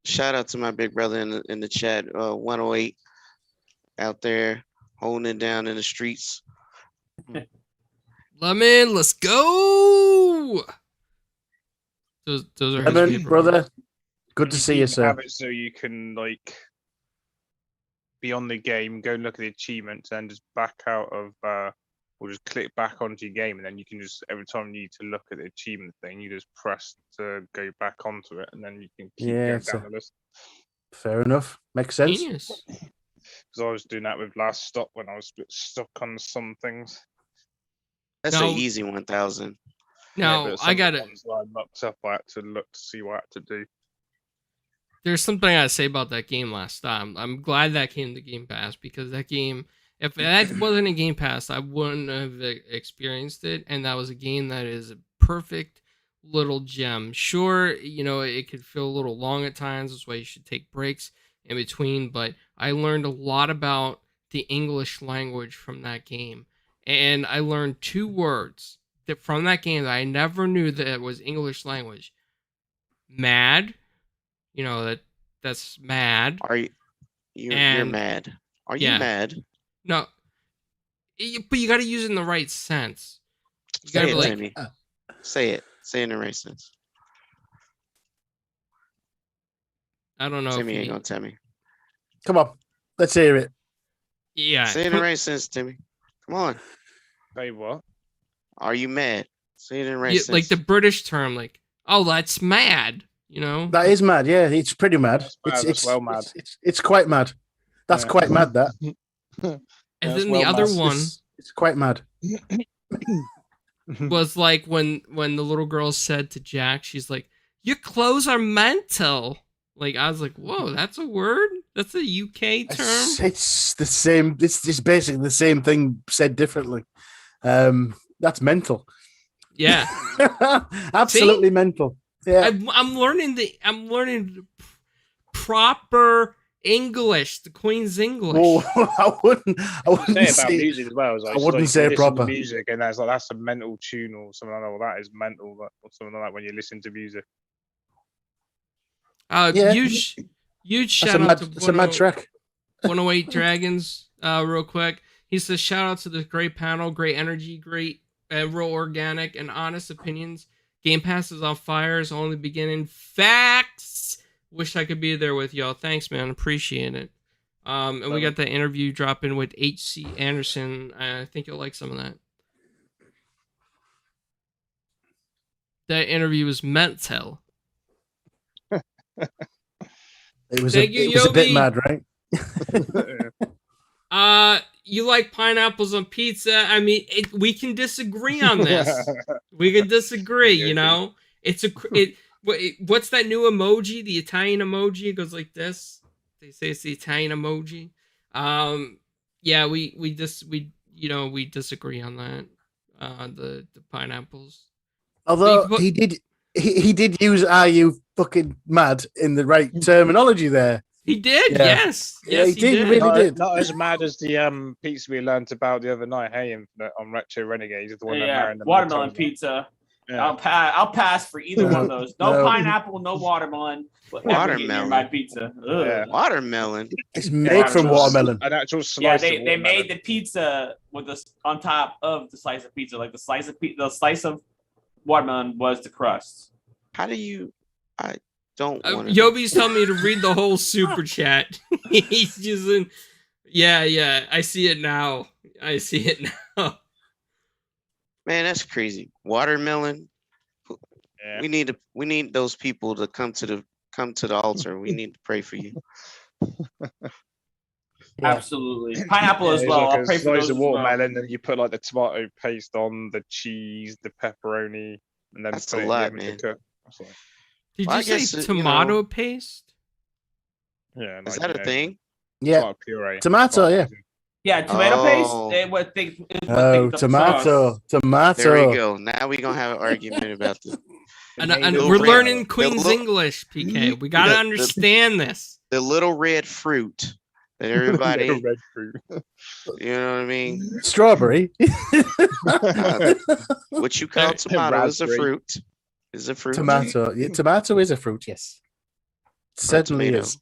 [SPEAKER 3] Shout out to my big brother in the chat, 108 out there holding it down in the streets.
[SPEAKER 1] Lemon, let's go. Those are his
[SPEAKER 2] Lemon,
[SPEAKER 1] people.
[SPEAKER 2] brother. Good to see you, sir.
[SPEAKER 5] Have it so you can like be on the game, go and look at the achievements, and just back out of, or just click back onto your game, and then you can just every time you need to look at the achievement thing, you just press to go back onto it, and then you can keep going down the list.
[SPEAKER 2] Fair enough. Makes sense.
[SPEAKER 1] Genius.
[SPEAKER 5] Because I was doing that with Last Stop when I was a bit stuck on some things.
[SPEAKER 3] That's
[SPEAKER 1] No.
[SPEAKER 3] an easy 1,000.
[SPEAKER 1] Now
[SPEAKER 5] but some
[SPEAKER 1] I
[SPEAKER 5] of the
[SPEAKER 1] gotta.
[SPEAKER 5] ones that I mucked up. I had to look to see what I had to do.
[SPEAKER 1] There's something I gotta say about that game last time. I'm glad that came to Game Pass because that game, if that wasn't a Game Pass, I wouldn't have experienced it. And that was a game that is a perfect little gem. Sure, you know, it could feel a little long at times. That's why you should take breaks in between. But I learned a lot about the English language from that game. And I learned 2 words from that game that I never knew that it was English language. Mad. You know, that's mad.
[SPEAKER 3] Are you? You're
[SPEAKER 1] And-
[SPEAKER 3] mad. Are
[SPEAKER 1] yeah.
[SPEAKER 3] you mad?
[SPEAKER 1] No, but you got to use it in the right sense. You got
[SPEAKER 3] Say
[SPEAKER 1] to be
[SPEAKER 3] it,
[SPEAKER 1] like,
[SPEAKER 3] Timmy. Say it. Say it in the right sense.
[SPEAKER 1] I don't know.
[SPEAKER 3] Timmy
[SPEAKER 1] if
[SPEAKER 3] ain't
[SPEAKER 1] you,
[SPEAKER 3] gonna tell me.
[SPEAKER 2] Come on, let's hear it.
[SPEAKER 1] yeah.
[SPEAKER 3] Say it in the right sense, Timmy. Come on.
[SPEAKER 5] Say what?
[SPEAKER 3] Are you mad? Say it in the right
[SPEAKER 1] Yeah,
[SPEAKER 3] sense.
[SPEAKER 1] like the British term, like, oh, that's mad. You know,
[SPEAKER 2] That is mad. Yeah, it's pretty mad.
[SPEAKER 5] That's mad,
[SPEAKER 2] It's
[SPEAKER 5] that's well mad.
[SPEAKER 2] It's quite mad. That's
[SPEAKER 5] Yeah.
[SPEAKER 2] quite mad. That.
[SPEAKER 1] and
[SPEAKER 5] that's
[SPEAKER 1] then
[SPEAKER 5] well
[SPEAKER 1] the other
[SPEAKER 5] mad.
[SPEAKER 1] one
[SPEAKER 2] It's quite mad.
[SPEAKER 1] was like when the little girl said to Jack, she's like, "Your clothes are mental." Like I was like, "Whoa, that's a word? That's a UK term."
[SPEAKER 2] It's the same. It's basically the same thing said differently. That's mental.
[SPEAKER 1] Yeah,
[SPEAKER 2] Absolutely mental. Yeah.
[SPEAKER 1] I'm learning proper English, the Queen's English.
[SPEAKER 2] Well, I wouldn't
[SPEAKER 5] Say about
[SPEAKER 2] say.
[SPEAKER 5] music as well. It's like,
[SPEAKER 2] I wouldn't
[SPEAKER 5] you
[SPEAKER 2] say
[SPEAKER 5] listen to
[SPEAKER 2] proper.
[SPEAKER 5] music, and that's like that's a mental tune or something like that. Well, that is mental, or something like that when you listen to music.
[SPEAKER 2] Yeah.
[SPEAKER 1] Huge
[SPEAKER 2] That's
[SPEAKER 1] shout out to
[SPEAKER 2] it's a mad track.
[SPEAKER 1] 108 Dragons, real quick. He says, shout out to this great panel, great energy, great, real organic and honest opinions. Game Pass is on fire. It's only beginning. Facts. Wish I could be there with y'all. Thanks, man. Appreciate it. And we got that interview dropping with H.C. Anderson. I think you'll like some of that. That interview was mental.
[SPEAKER 2] It was
[SPEAKER 1] Thank you,
[SPEAKER 2] a bit
[SPEAKER 1] Yobi.
[SPEAKER 2] mad, right?
[SPEAKER 1] You like pineapples on pizza? I mean, we can disagree on this. We can disagree. You know, what's that new emoji? The Italian emoji. It goes like this. They say it's the Italian emoji. Yeah, we disagree on that. The pineapples.
[SPEAKER 2] Although
[SPEAKER 1] But-
[SPEAKER 2] he did use "Are you fucking mad" in the right terminology there.
[SPEAKER 1] He did.
[SPEAKER 2] Yeah.
[SPEAKER 1] Yes.
[SPEAKER 2] Yeah,
[SPEAKER 1] Yes,
[SPEAKER 2] he
[SPEAKER 1] he
[SPEAKER 2] did,
[SPEAKER 1] did.
[SPEAKER 2] really
[SPEAKER 5] not,
[SPEAKER 2] did.
[SPEAKER 5] not as mad as the pizza we learnt about the other night. Hey, on RetroRenegades, the one that
[SPEAKER 4] Yeah,
[SPEAKER 5] Marion the
[SPEAKER 4] watermelon
[SPEAKER 5] Motel-
[SPEAKER 4] pizza.
[SPEAKER 5] Yeah.
[SPEAKER 4] I'll pass for either one of those. No,
[SPEAKER 2] No.
[SPEAKER 4] pineapple, no watermelon.
[SPEAKER 3] Watermelon.
[SPEAKER 4] My pizza. Ugh.
[SPEAKER 5] Yeah.
[SPEAKER 3] Watermelon.
[SPEAKER 2] It's made from watermelon.
[SPEAKER 5] An actual
[SPEAKER 4] Yeah,
[SPEAKER 5] slice.
[SPEAKER 4] they
[SPEAKER 5] of
[SPEAKER 4] made
[SPEAKER 5] watermelon.
[SPEAKER 4] the pizza with this on top of the slice of pizza. Like the slice of watermelon was the crust.
[SPEAKER 3] How do you? I don't want to.
[SPEAKER 1] Yobi's telling me to read the whole super chat. He's using. Yeah. I see it now.
[SPEAKER 3] Man, that's crazy. Watermelon.
[SPEAKER 5] Yeah.
[SPEAKER 3] we need those people to come to the altar. We need to pray for you.
[SPEAKER 2] Yeah.
[SPEAKER 4] Absolutely. Pineapple as
[SPEAKER 5] It's
[SPEAKER 4] well.
[SPEAKER 5] like
[SPEAKER 4] I'll
[SPEAKER 5] a
[SPEAKER 4] pray for
[SPEAKER 5] slice
[SPEAKER 4] those
[SPEAKER 5] of
[SPEAKER 4] as well.
[SPEAKER 5] watermelon, and you put like the tomato paste on, the cheese, the pepperoni, and then
[SPEAKER 3] That's
[SPEAKER 5] put
[SPEAKER 3] a
[SPEAKER 5] it
[SPEAKER 3] lot,
[SPEAKER 5] in the
[SPEAKER 3] man.
[SPEAKER 5] cook. That's like,
[SPEAKER 1] Did
[SPEAKER 3] Well,
[SPEAKER 1] you
[SPEAKER 3] I
[SPEAKER 1] say
[SPEAKER 3] guess,
[SPEAKER 1] tomato paste?
[SPEAKER 5] yeah,
[SPEAKER 3] Is
[SPEAKER 5] like,
[SPEAKER 3] that
[SPEAKER 5] you
[SPEAKER 3] a
[SPEAKER 5] know,
[SPEAKER 3] thing?
[SPEAKER 2] Yeah.
[SPEAKER 5] tomato puree.
[SPEAKER 2] Tomato, yeah.
[SPEAKER 4] Yeah, tomato paste.
[SPEAKER 3] Oh.
[SPEAKER 4] What they
[SPEAKER 2] Oh,
[SPEAKER 4] the
[SPEAKER 2] tomato.
[SPEAKER 4] sauce.
[SPEAKER 2] Tomato.
[SPEAKER 3] There we go. Now we're gonna have an argument about this.
[SPEAKER 1] And
[SPEAKER 3] Little
[SPEAKER 1] we're
[SPEAKER 3] red-
[SPEAKER 1] learning Queen's
[SPEAKER 3] little-
[SPEAKER 1] English, PK. We gotta
[SPEAKER 3] the-
[SPEAKER 1] understand this.
[SPEAKER 3] The little red fruit that everybody,
[SPEAKER 5] Little red fruit.
[SPEAKER 3] you know what I mean?
[SPEAKER 2] Strawberry.
[SPEAKER 3] What you call tomato is a
[SPEAKER 5] Raspberry.
[SPEAKER 3] fruit. Is a fruit.
[SPEAKER 2] Tomato. Yeah, tomato is a fruit, yes. Certainly
[SPEAKER 3] tomato.
[SPEAKER 2] is.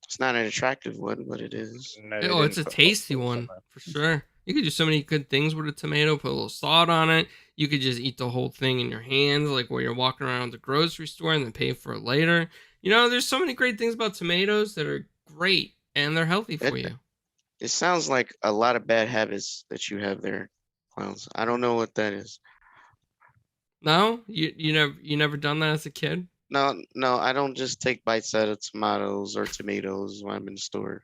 [SPEAKER 3] It's not an attractive one, but it is.
[SPEAKER 5] No, they
[SPEAKER 1] Oh, it's a
[SPEAKER 5] didn't put
[SPEAKER 1] tasty
[SPEAKER 5] sauce on
[SPEAKER 1] one
[SPEAKER 5] there.
[SPEAKER 1] for sure. You could do so many good things with a tomato. Put a little salt on it. You could just eat the whole thing in your hands, like while you're walking around the grocery store, and then pay for it later. You know, there's so many great things about tomatoes that are great and they're healthy for you.
[SPEAKER 3] It sounds like a lot of bad habits that you have there, clowns. I don't know what that is.
[SPEAKER 1] No, you never done that as a kid.
[SPEAKER 3] No, I don't just take bites out of tomatoes or tomatoes when I'm in the store.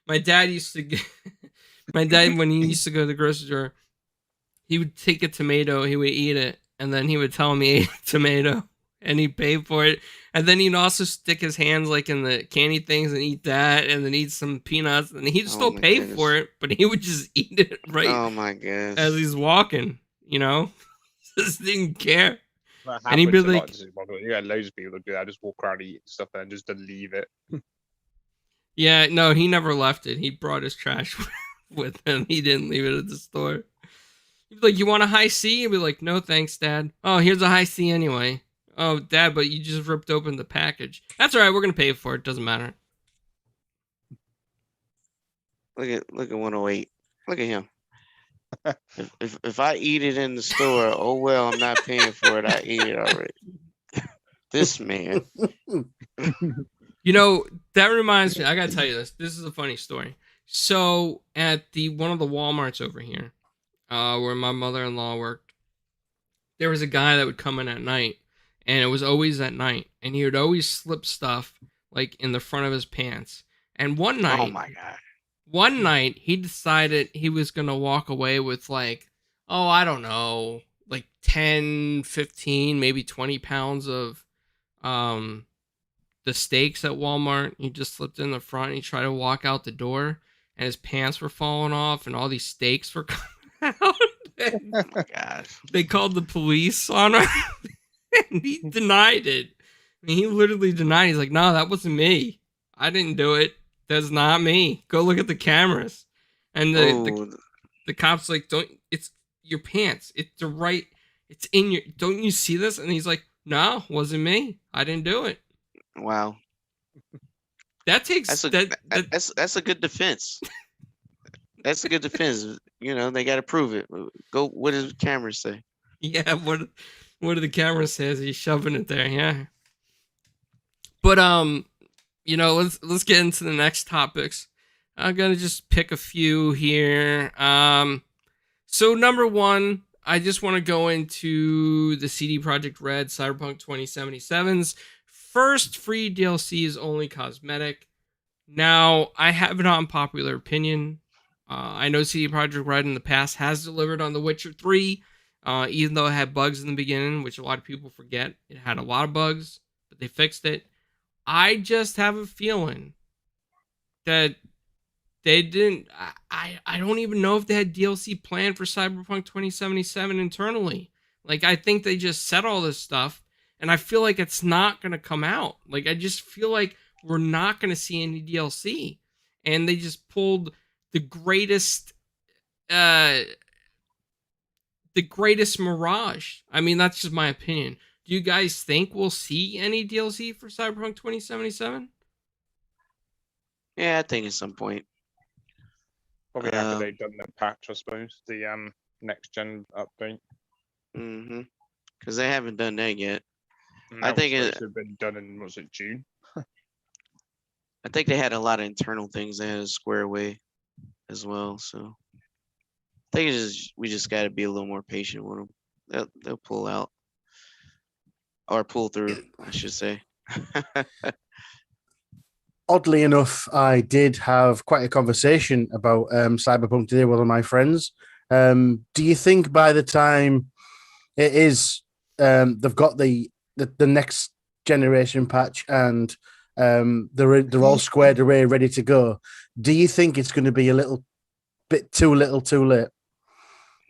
[SPEAKER 1] My dad used to get, my dad, when he used to go to the grocery store, he would take a tomato, he would eat it, and then he would tell me he ate a tomato, and he'd pay for it. And then he'd also stick his hands like in the candy things and eat that, and then eat some peanuts, and he'd still
[SPEAKER 3] my
[SPEAKER 1] pay
[SPEAKER 3] goodness.
[SPEAKER 1] for it, but he would just eat it right
[SPEAKER 3] Oh my gosh.
[SPEAKER 1] as he's walking, you know? Just didn't care.
[SPEAKER 5] That
[SPEAKER 1] And he'd be
[SPEAKER 5] happens a lot
[SPEAKER 1] like-
[SPEAKER 5] in supermarkets. You got loads of people that do that. Just walk around eating stuff and just to leave it.
[SPEAKER 1] Yeah, no, he never left it. He brought his trash with him. He didn't leave it at the store. He'd be like, "You want a high C?" He'd be like, "No, thanks, Dad." "Oh, here's a high C anyway." "Oh, Dad, but you just ripped open the package." "That's all right. We're gonna pay for it. Doesn't matter."
[SPEAKER 3] Look at 108. Look at him. If I eat it in the store, oh well, I'm not paying for it. I ate it already. This man.
[SPEAKER 1] You know, that reminds me. I gotta tell you this. This is a funny story. So at one of the Walmarts over here, where my mother-in-law worked, there was a guy that would come in at night, and it was always at night, and he would always slip stuff like in the front of his pants. And one night,
[SPEAKER 3] Oh my god.
[SPEAKER 1] one night he decided he was going to walk away with like, oh, I don't know, like 10, 15, maybe 20 pounds of the steaks at Walmart. He just slipped in the front. He tried to walk out the door, and his pants were falling off, and all these steaks were coming out.
[SPEAKER 3] Oh my gosh.
[SPEAKER 1] They called the police on him, and he denied it. I mean, he literally denied. He's like, "No, that wasn't me. I didn't do it. That's not me. Go look at the cameras." And the cop's like, "Don't. It's your pants. It's right. It's in your. Don't you see this?" And he's like, "No, wasn't me. I didn't do it."
[SPEAKER 3] Wow.
[SPEAKER 1] That takes
[SPEAKER 3] That's a good defense. That's a good defense. You know, they got to prove it. Go. What does the camera say?
[SPEAKER 1] Yeah, what do the camera says? He's shoving it there, yeah. But you know, let's get into the next topics. I'm gonna just pick a few here. So number one, I just want to go into the CD Projekt Red Cyberpunk 2077's first free DLC is only cosmetic. Now, I have an unpopular opinion. I know CD Projekt Red in the past has delivered on The Witcher 3, even though it had bugs in the beginning, which a lot of people forget. It had a lot of bugs, but they fixed it. I just have a feeling that they didn't... I don't even know if they had DLC planned for Cyberpunk 2077 internally. Like, I think they just said all this stuff, and I feel like it's not going to come out. Like, I just feel like we're not going to see any DLC. And they just pulled the greatest mirage. I mean, that's just my opinion. Do you guys think we'll see any DLC for Cyberpunk 2077?
[SPEAKER 3] Yeah, I think at some point.
[SPEAKER 5] Probably after they've done the patch, I suppose. The next gen update.
[SPEAKER 3] Mm-hmm. Because they haven't done that yet.
[SPEAKER 5] And
[SPEAKER 3] I
[SPEAKER 5] that
[SPEAKER 3] think
[SPEAKER 5] was
[SPEAKER 3] it-
[SPEAKER 5] supposed to have been done in, was it June?
[SPEAKER 3] I think they had a lot of internal things they had to square away as well. So I think we just got to be a little more patient with them. They'll pull out or pull through, I should say.
[SPEAKER 2] Oddly enough, I did have quite a conversation about Cyberpunk today with one of my friends. Do you think by the time it is, they've got the next generation patch and they're all squared away, ready to go? Do you think it's going to be a little bit too little, too late?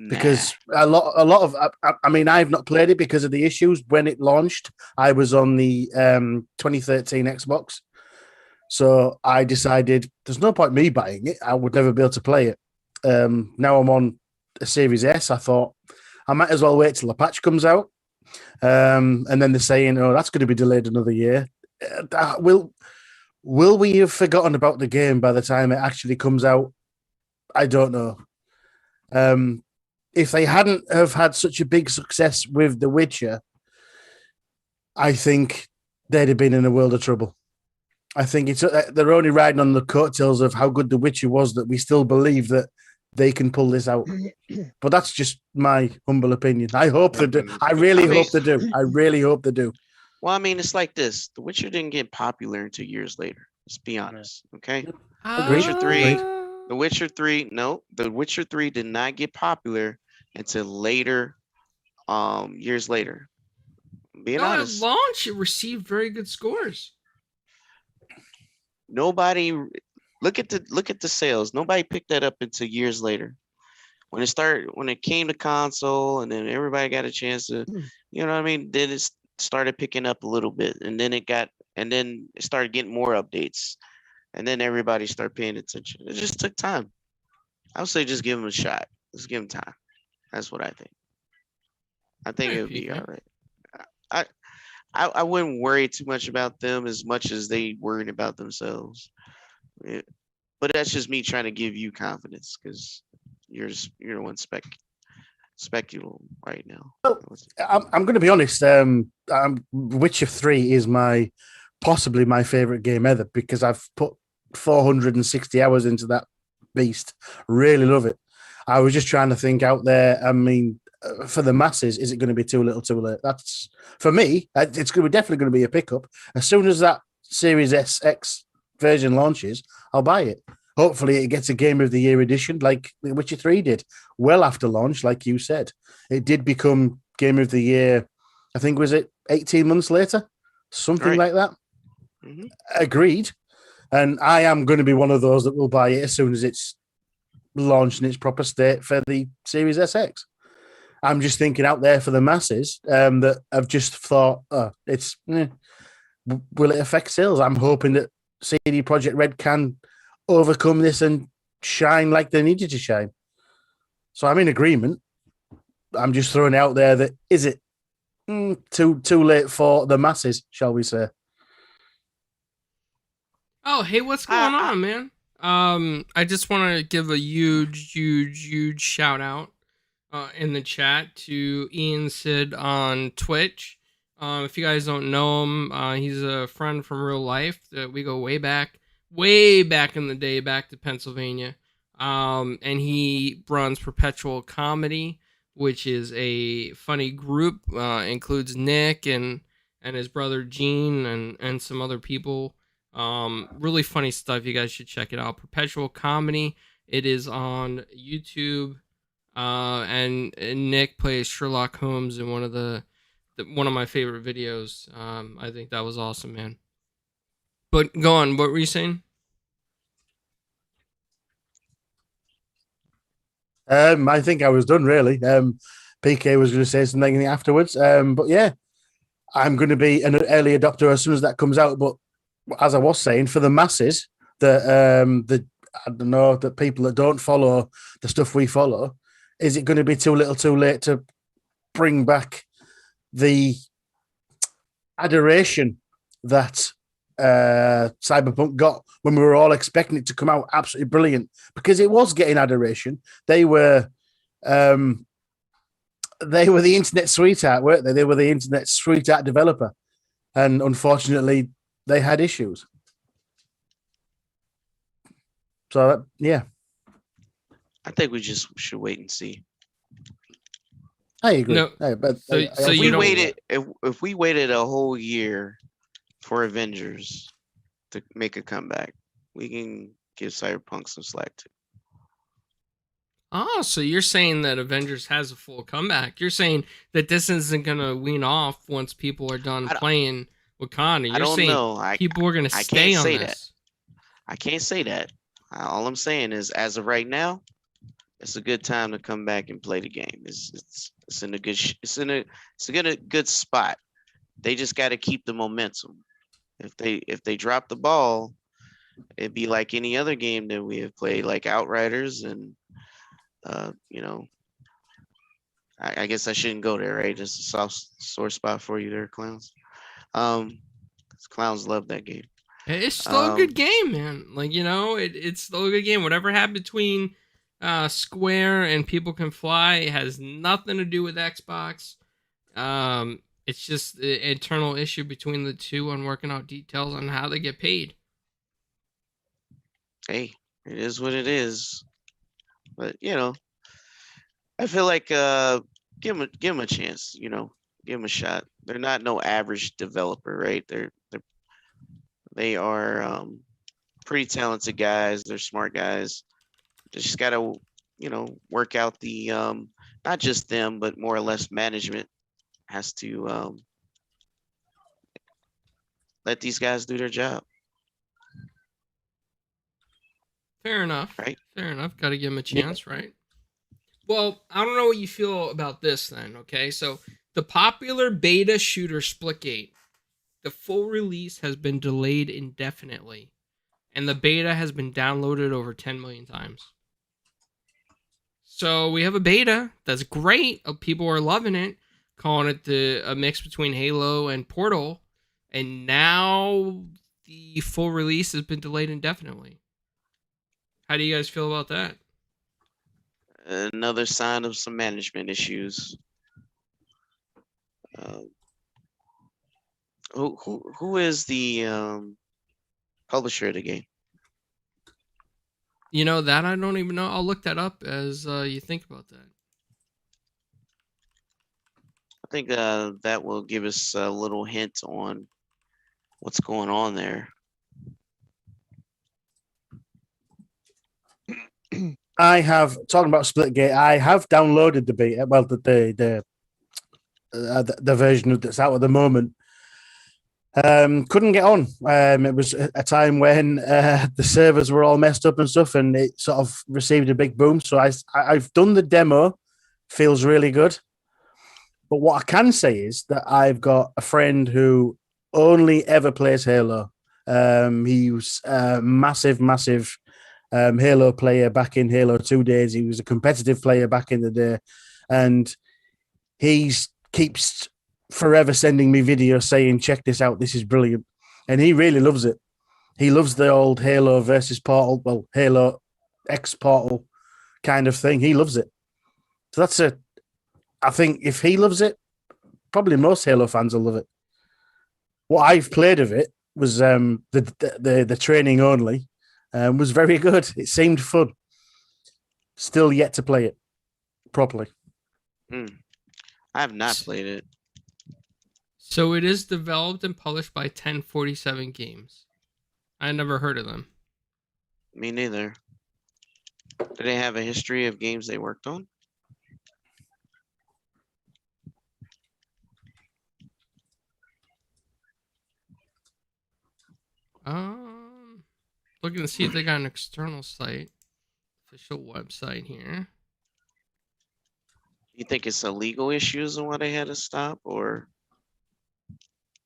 [SPEAKER 2] Because a lot of, I mean, I've not played it because of the issues when it launched. I was on the 2013 Xbox. So I decided there's no point me buying it. I would never be able to play it. Now I'm on a Series S. I thought I might as well wait till the patch comes out. And then they're saying, "Oh, that's going to be delayed another year." Will we have forgotten about the game by the time it actually comes out? I don't know. If they hadn't have had such a big success with The Witcher, I think they'd have been in a world of trouble. I think they're only riding on the coattails of how good The Witcher was that we still believe that they can pull this out. But that's just my humble opinion. I hope they do. I really hope they do. I really hope they do.
[SPEAKER 3] Well, I mean, it's like this. The Witcher didn't get popular until years later. Let's be honest, okay?
[SPEAKER 2] Agreed.
[SPEAKER 3] The Witcher 3, no, The Witcher 3 did not get popular until later, years later. Being honest.
[SPEAKER 1] At launch, it received very good scores.
[SPEAKER 3] Nobody look at the sales. Nobody picked that up until years later. When it came to console, and then everybody got a chance to, you know what I mean? Then it started picking up a little bit, and then it started getting more updates, and then everybody started paying attention. It just took time. I would say just give them a shot. Just give them time. That's what I think. I think it would be all right. I wouldn't worry too much about them as much as they worried about themselves. Yeah. But that's just me trying to give you confidence because you're the one speculating right now.
[SPEAKER 2] Well, I'm going to be honest. Witcher 3 is possibly my favorite game ever because I've put 460 hours into that beast. Really love it. I was just trying to think out there. I mean, for the masses, is it going to be too little, too late? That's for me. It's definitely going to be a pickup. As soon as that Series X version launches, I'll buy it. Hopefully, it gets a Game of the Year edition like The Witcher 3 did. Well after launch, like you said, it did become Game of the Year. I think was it 18 months later, something like that. Mm-hmm. Agreed. And I am going to be one of those that will buy it as soon as it's launched in its proper state for the Series SX. I'm just thinking out there for the masses that have just thought, will it affect sales? I'm hoping that CD Projekt Red can overcome this and shine like they needed to shine. So I'm in agreement. I'm just throwing it out there that is it too late for the masses, shall we say?
[SPEAKER 1] Oh, hey, what's going on, man? I just want to give a huge shout out in the chat to Ian Sid on Twitch. If you guys don't know him, he's a friend from real life that we go way back in the day, back to Pennsylvania. And he runs Perpetual Comedy, which is a funny group, includes Nick and his brother Gene and some other people. Really funny stuff. You guys should check it out. Perpetual Comedy. It is on YouTube. And Nick plays Sherlock Holmes in one of my favorite videos. I think that was awesome, man. But go on. What were you saying?
[SPEAKER 2] I think I was done really. PK was going to say something afterwards. But yeah, I'm going to be an early adopter as soon as that comes out. But as I was saying, for the masses, I don't know, that people that don't follow the stuff we follow, is it going to be too little, too late to bring back the adoration that Cyberpunk got when we were all expecting it to come out absolutely brilliant? Because it was getting adoration. They were the internet sweetheart, weren't they? They were the internet sweetheart developer, and unfortunately, they had issues. So yeah,
[SPEAKER 3] I think we just should wait and see.
[SPEAKER 2] I agree.
[SPEAKER 1] No,
[SPEAKER 2] But
[SPEAKER 1] so-
[SPEAKER 2] I
[SPEAKER 1] so
[SPEAKER 2] also
[SPEAKER 1] you
[SPEAKER 3] We
[SPEAKER 1] don't-
[SPEAKER 3] waited. If we waited a whole year for Avengers to make a comeback, we can give Cyberpunk some slack too.
[SPEAKER 1] Oh, so you're saying that Avengers has a full comeback? You're saying that this isn't gonna wean off once people are done
[SPEAKER 3] I don't-
[SPEAKER 1] playing Wakanda?
[SPEAKER 3] I
[SPEAKER 1] You're
[SPEAKER 3] don't
[SPEAKER 1] saying
[SPEAKER 3] know.
[SPEAKER 1] people are gonna
[SPEAKER 3] I
[SPEAKER 1] stay
[SPEAKER 3] can't
[SPEAKER 1] on
[SPEAKER 3] say
[SPEAKER 1] this?
[SPEAKER 3] I can't say that. All I'm saying is, as of right now, it's a good time to come back and play the game. It's in a good good spot. They just got to keep the momentum. If they drop the ball, it'd be like any other game that we have played, like Outriders, and you know, I guess I shouldn't go there, right? Just a soft sore spot for you there, clowns. 'Cause clowns love that game.
[SPEAKER 1] It's still a good game, man. Like, you know, it's still a good game. Whatever happened between Square and People Can Fly, it has nothing to do with Xbox. It's just the internal issue between the two on working out details on how they get paid.
[SPEAKER 3] Hey, it is what it is. But you know, I feel like give them a chance. You know, give them a shot. They're not no average developer, right? They are pretty talented guys. They're smart guys. They just gotta, you know, work out the not just them, but more or less management has to let these guys do their job.
[SPEAKER 1] Fair enough.
[SPEAKER 3] Right.
[SPEAKER 1] Fair enough. Got to give them a chance, right? Well, I don't know what you feel about this then, okay? So, the popular beta shooter Splitgate, the full release has been delayed indefinitely, and the beta has been downloaded over 10 million times. So, we have a beta that's great. People are loving it, calling it a mix between Halo and Portal, and now the full release has been delayed indefinitely. How do you guys feel about that?
[SPEAKER 3] Another sign of some management issues. Who is the publisher of the game?
[SPEAKER 1] You know, that I don't even know. I'll look that up as you think about that.
[SPEAKER 3] I think that will give us a little hint on what's going on there.
[SPEAKER 2] I have talking about Splitgate. I have downloaded the beta, well, the version that's out at the moment. Couldn't get on. It was a time when the servers were all messed up and stuff, and it sort of received a big boom. So I've done the demo. Feels really good. But what I can say is that I've got a friend who only ever plays Halo. He was a massive Halo player back in Halo 2 days. He was a competitive player back in the day, and he keeps forever sending me videos saying, check this out, this is brilliant. And he really loves it. He loves the old Halo versus Portal, well, Halo X Portal kind of thing. He loves it. So I think if he loves it, probably most Halo fans will love it. What I've played of it was the training only. Was very good. It seemed fun. Still yet to play it properly.
[SPEAKER 3] I have not played it.
[SPEAKER 1] So it is developed and published by 1047 Games. I never heard of them.
[SPEAKER 3] Me neither. Do they have a history of games they worked on?
[SPEAKER 1] Looking to see if they got an external site, official website here.
[SPEAKER 3] You think it's a legal issues on why they had to stop, or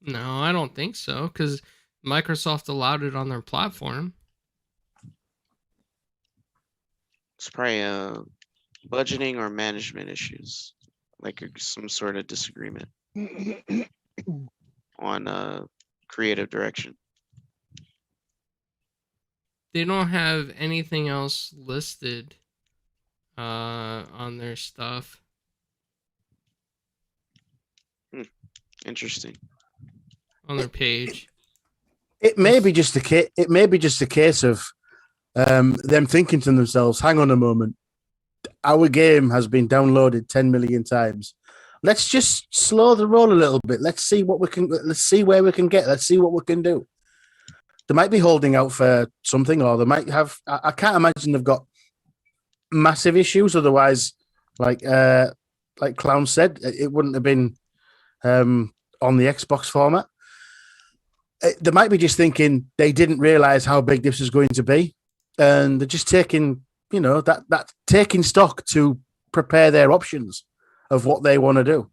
[SPEAKER 1] No, I don't think so, because Microsoft allowed it on their platform.
[SPEAKER 3] it's probably budgeting or management issues, like some sort of disagreement on creative direction.
[SPEAKER 1] They don't have anything else listed on their stuff.
[SPEAKER 3] Interesting.
[SPEAKER 1] On their page.
[SPEAKER 2] It may be just a case of them thinking to themselves, hang on a moment, our game has been downloaded 10 million times. Let's just slow the roll a little bit. Let's see what we can. Let's see where we can get. Let's see what we can do. They might be holding out for something, or they might have. I can't imagine they've got massive issues. Otherwise, like Clown said, it wouldn't have been on the Xbox format. They might be just thinking they didn't realize how big this was going to be, and they're just taking, that taking stock to prepare their options of what they want to do.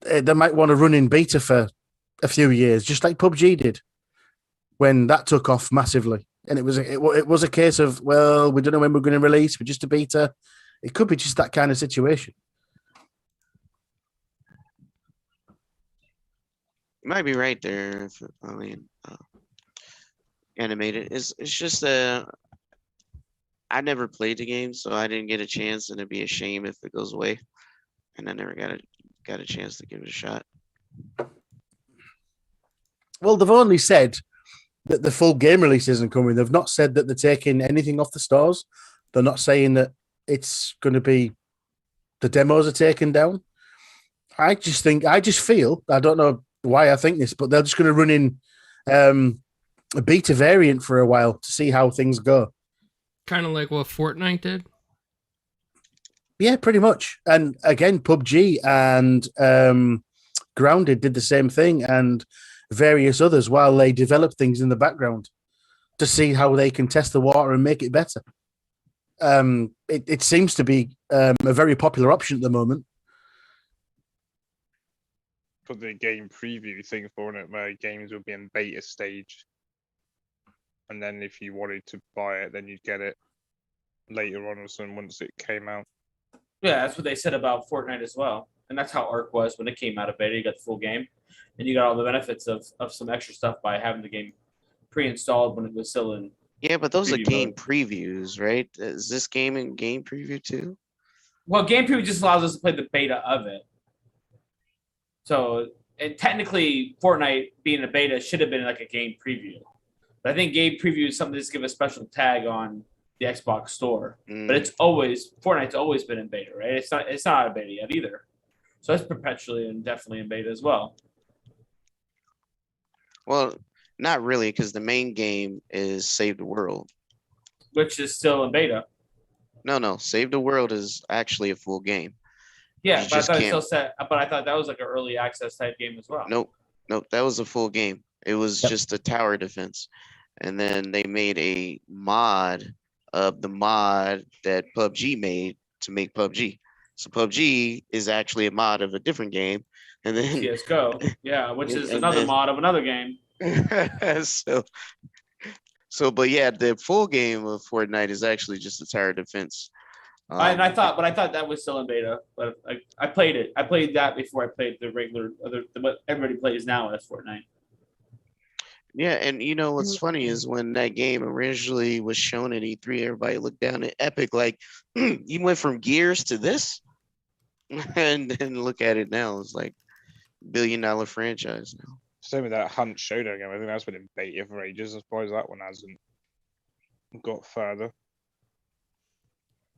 [SPEAKER 2] They might want to run in beta for a few years, just like PUBG did when that took off massively. And it was a case of, well, we don't know when we're going to release. We're just a beta. It could be just that kind of situation.
[SPEAKER 3] You might be right there. Animated. It's just I never played the game, so I didn't get a chance, and it'd be a shame if it goes away. And I never got a chance to give it a shot.
[SPEAKER 2] Well, they've only said that the full game release isn't coming. They've not said that they're taking anything off the stores. They're not saying that it's going to be the demos are taken down. I just feel, I don't know why I think this, but they're just going to run in a beta variant for a while to see how things go.
[SPEAKER 1] Kind of like what Fortnite did.
[SPEAKER 2] Yeah, pretty much. And again, PUBG and Grounded did the same thing, and various others, while they develop things in the background to see how they can test the water and make it better. It seems to be a very popular option at the moment.
[SPEAKER 5] Put the game preview thing for it, where games will be in beta stage, and then if you wanted to buy it, then you'd get it later on or something once it came out.
[SPEAKER 4] Yeah, that's what they said about Fortnite as well. And that's how Arc was when it came out of beta. You got the full game, and you got all the benefits of some extra stuff by having the game pre-installed when it was still in.
[SPEAKER 3] Yeah, but those are game
[SPEAKER 4] mode.
[SPEAKER 3] previews, right? Is this game in game preview too?
[SPEAKER 4] Well, game preview just allows us to play the beta of it. So, and technically, Fortnite being a beta should have been like a game preview. But I think game preview is something that's give a special tag on the Xbox store. But Fortnite's always been in beta, right? It's not a beta yet either. So it's perpetually and definitely in beta as well.
[SPEAKER 3] Well, not really, because the main game is Save the World.
[SPEAKER 4] Which is still in beta.
[SPEAKER 3] No, Save the World is actually a full game.
[SPEAKER 4] Yeah,
[SPEAKER 3] You
[SPEAKER 4] but I
[SPEAKER 3] just
[SPEAKER 4] thought it
[SPEAKER 3] can't-
[SPEAKER 4] still set. But I thought that was like an early access type game as well.
[SPEAKER 3] Nope, that was a full game. It was just a tower defense. And then they made a mod of the mod that PUBG made to make PUBG. So PUBG is actually a mod of a different game. And then
[SPEAKER 4] CS:GO, yeah, which is
[SPEAKER 3] And
[SPEAKER 4] another
[SPEAKER 3] then-
[SPEAKER 4] mod of another game.
[SPEAKER 3] but yeah, the full game of Fortnite is actually just a tower defense.
[SPEAKER 4] I thought that was still in beta, but I played it. I played that before I played the regular what everybody plays now as Fortnite.
[SPEAKER 3] Yeah, and you know what's funny is when that game originally was shown at E3, everybody looked down at Epic like, you went from Gears to this? And then look at it now, it's like $1 billion franchise now.
[SPEAKER 5] Same with that Hunt Showdown game. I think that's been in beta for ages. I suppose that one hasn't got further.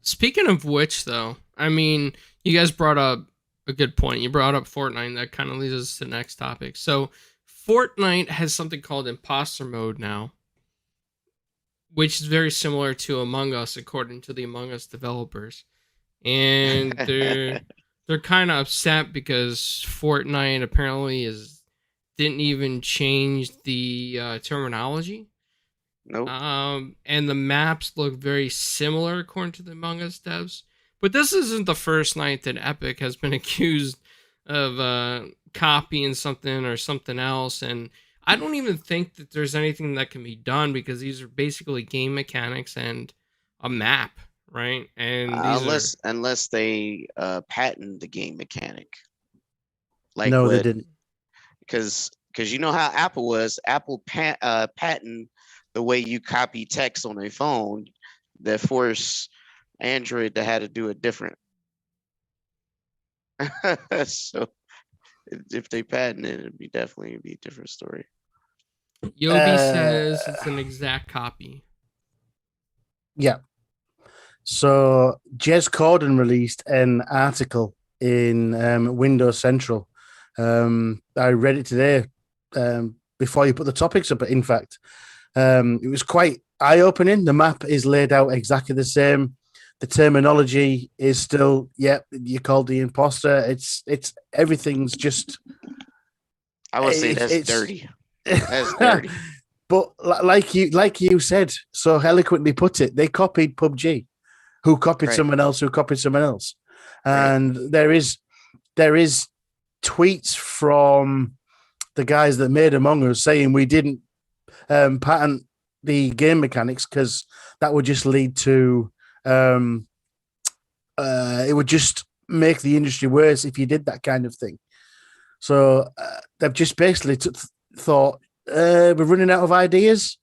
[SPEAKER 1] Speaking of which, though, I mean, you guys brought up a good point. You brought up Fortnite, and that kind of leads us to the next topic. So, Fortnite has something called Imposter mode now, which is very similar to Among Us, according to the Among Us developers. And they're kind of upset because Fortnite apparently didn't even change the terminology.
[SPEAKER 3] Nope.
[SPEAKER 1] And the maps look very similar according to the Among Us devs. But this isn't the first night that Epic has been accused of copying something or something else. And I don't even think that there's anything that can be done because these are basically game mechanics and a map, right? And
[SPEAKER 3] unless they patent the game mechanic.
[SPEAKER 2] No, they didn't.
[SPEAKER 3] Because you know how Apple was. Apple patent the way you copy text on a phone that force Android to have to do it different. So if they patent it, it'd be definitely be a different story.
[SPEAKER 1] Yobi says it's an exact copy.
[SPEAKER 2] Yeah. So Jez Corden released an article in Windows Central. I read it today before you put the topics up. In fact, it was quite eye-opening. The map is laid out exactly the same. The terminology is still, you called the imposter. It's everything's just.
[SPEAKER 3] I would say that's
[SPEAKER 2] it's
[SPEAKER 3] dirty. That's dirty.
[SPEAKER 2] But like you said so eloquently put it, they copied PUBG, who copied
[SPEAKER 3] Right.
[SPEAKER 2] someone else, who copied someone else,
[SPEAKER 3] Right.
[SPEAKER 2] and there is tweets from the guys that made Among Us saying we didn't patent the game mechanics because that would just lead to it would just make the industry worse if you did that kind of thing. So they've just basically thought we're running out of ideas.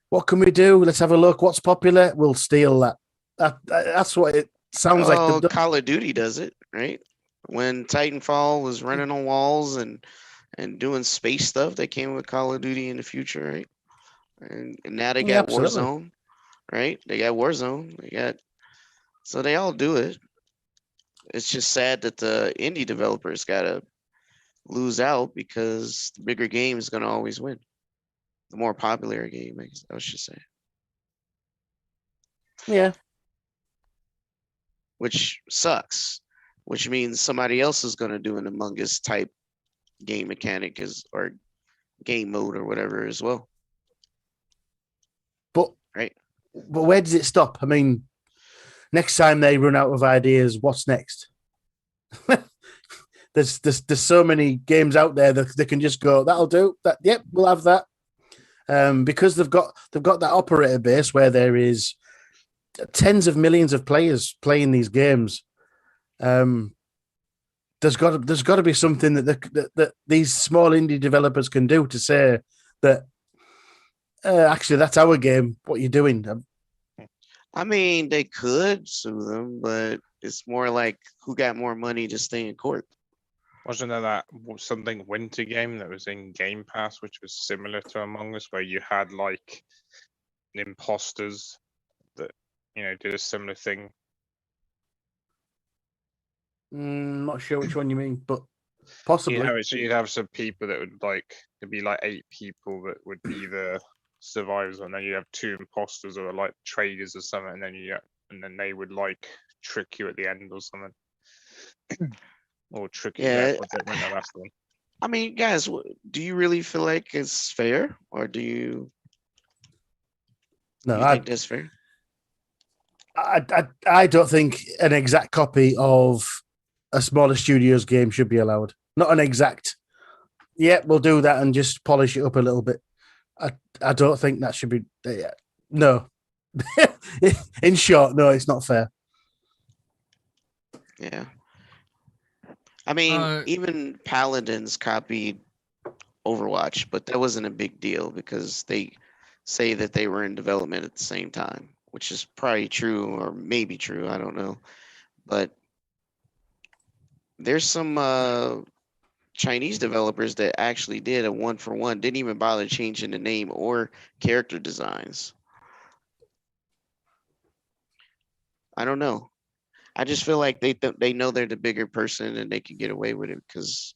[SPEAKER 2] What can we do? Let's have a look. What's popular? We'll steal that. That's what it sounds like.
[SPEAKER 3] Oh, Call of Duty does it, right? When Titanfall was running on walls and doing space stuff, they came with Call of Duty in the future, right? And now they got
[SPEAKER 2] absolutely.
[SPEAKER 3] Warzone, right? They got Warzone. So they all do it. It's just sad that the indie developers gotta lose out because the bigger game is gonna always win. The more popular game, I should say.
[SPEAKER 2] Yeah.
[SPEAKER 3] Which sucks. Which means somebody else is gonna do an Among Us type game mechanic or game mode or whatever as well.
[SPEAKER 2] But
[SPEAKER 3] right.
[SPEAKER 2] But where does it stop? I mean, next time they run out of ideas, what's next? There's so many games out there that they can just go, that'll do. That, yep, we'll have that. Because they've got that operator base where there is tens of millions of players playing these games. There's got to be something that these small indie developers can do to say that actually that's our game. What are you doing?
[SPEAKER 3] I mean, they could sue them, but it's more like who got more money to stay in court.
[SPEAKER 5] Wasn't there that something winter game that was in Game Pass, which was similar to Among Us, where you had like imposters that did a similar thing?
[SPEAKER 2] Not sure which one you mean, but possibly.
[SPEAKER 5] You'd have some people that would there'd be like 8 people that would be the survivors, and then you have 2 imposters or like traders or something, and then they would like trick you at the end or something. Or trick you.
[SPEAKER 3] Yeah.
[SPEAKER 5] That's the one.
[SPEAKER 3] I mean, guys, do you really feel like it's fair, or do you?
[SPEAKER 2] No,
[SPEAKER 3] you think that's fair?
[SPEAKER 2] I don't think an exact copy of a smaller studio's game should be allowed. Not an exact. Yeah, we'll do that and just polish it up a little bit. I don't think that should be. No. In short, no, it's not fair.
[SPEAKER 3] Yeah. I mean, even Paladins copied Overwatch, but that wasn't a big deal because they say that they were in development at the same time, which is probably true or maybe true. I don't know. But there's some Chinese developers that actually did a 1-for-1, didn't even bother changing the name or character designs. I don't know. I just feel like they know they're the bigger person and they can get away with it because,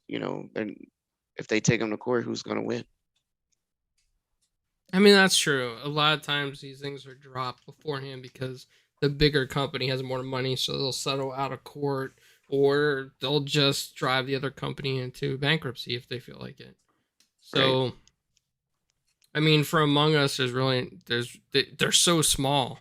[SPEAKER 3] if they take them to court, who's going to win?
[SPEAKER 1] I mean, that's true. A lot of times these things are dropped beforehand because the bigger company has more money, so they'll settle out of court, or they'll just drive the other company into bankruptcy if they feel like it. So, right. I mean, for Among Us, they're so small.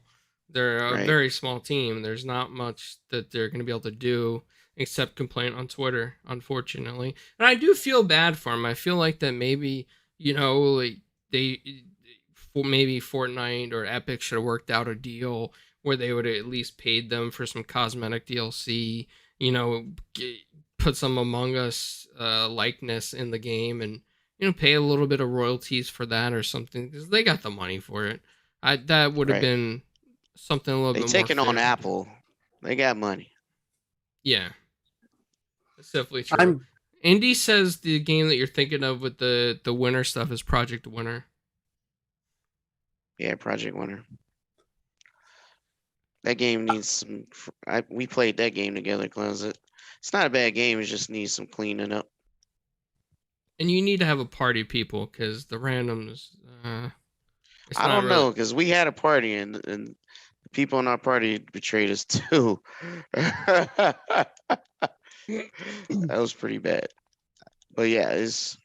[SPEAKER 1] They're a very small team. There's not much that they're going to be able to do except complain on Twitter, unfortunately. And I do feel bad for them. I feel like that maybe, maybe Fortnite or Epic should have worked out a deal where they would have at least paid them for some cosmetic DLC, put some Among Us likeness in the game and, pay a little bit of royalties for that or something because they got the money for it. That would have been something a little bit more.
[SPEAKER 3] They taking on Apple. They got money.
[SPEAKER 1] Yeah. That's definitely true. Andy says the game that you're thinking of with the winner stuff is Project Winner.
[SPEAKER 3] Yeah, Project Winner. That game needs some. We played that game together, cause it's not a bad game. It just needs some cleaning up.
[SPEAKER 1] And you need to have a party of people because the randoms. It's
[SPEAKER 3] I
[SPEAKER 1] not
[SPEAKER 3] don't
[SPEAKER 1] really.
[SPEAKER 3] know, cause we had a party and the people in our party betrayed us too. That was pretty bad. But yeah, it's.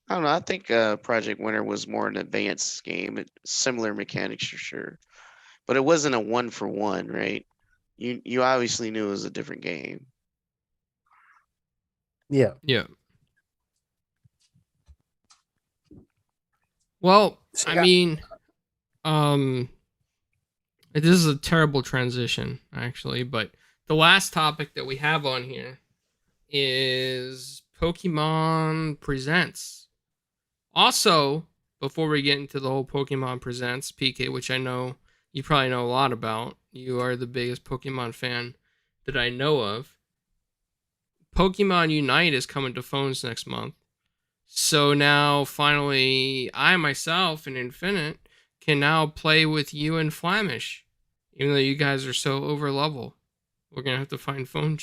[SPEAKER 3] I don't know. I think Project Winter was more an advanced game, similar mechanics for sure, but it wasn't a 1-for-1, right? You obviously knew it was a different game.
[SPEAKER 2] Yeah.
[SPEAKER 1] Yeah. Well,
[SPEAKER 2] See,
[SPEAKER 1] I mean, this is a terrible transition, actually, but the last topic that we have on here is Pokemon Presents. Also, before we get into the whole Pokemon Presents, PK, which I know you probably know a lot about, you are the biggest Pokemon fan that I know of. Pokemon Unite is coming to phones next month. So now, finally, I myself and Infinite can now play with you and Flamish, even though you guys are so over level. We're gonna have to find phone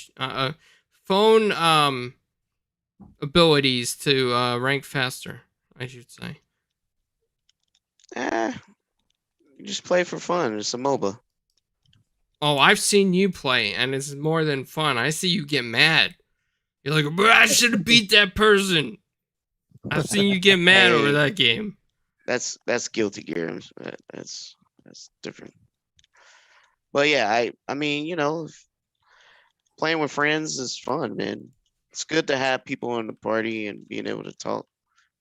[SPEAKER 1] abilities to rank faster, I should say.
[SPEAKER 3] You just play for fun. It's a MOBA.
[SPEAKER 1] Oh, I've seen you play, and it's more than fun. I see you get mad. You're like, "Bruh, I should have beat that person." I've seen you get mad over
[SPEAKER 3] Hey.
[SPEAKER 1] that game.
[SPEAKER 3] That's Guilty Gear. That's different. But yeah, I mean, playing with friends is fun, man. It's good to have people in the party and being able to talk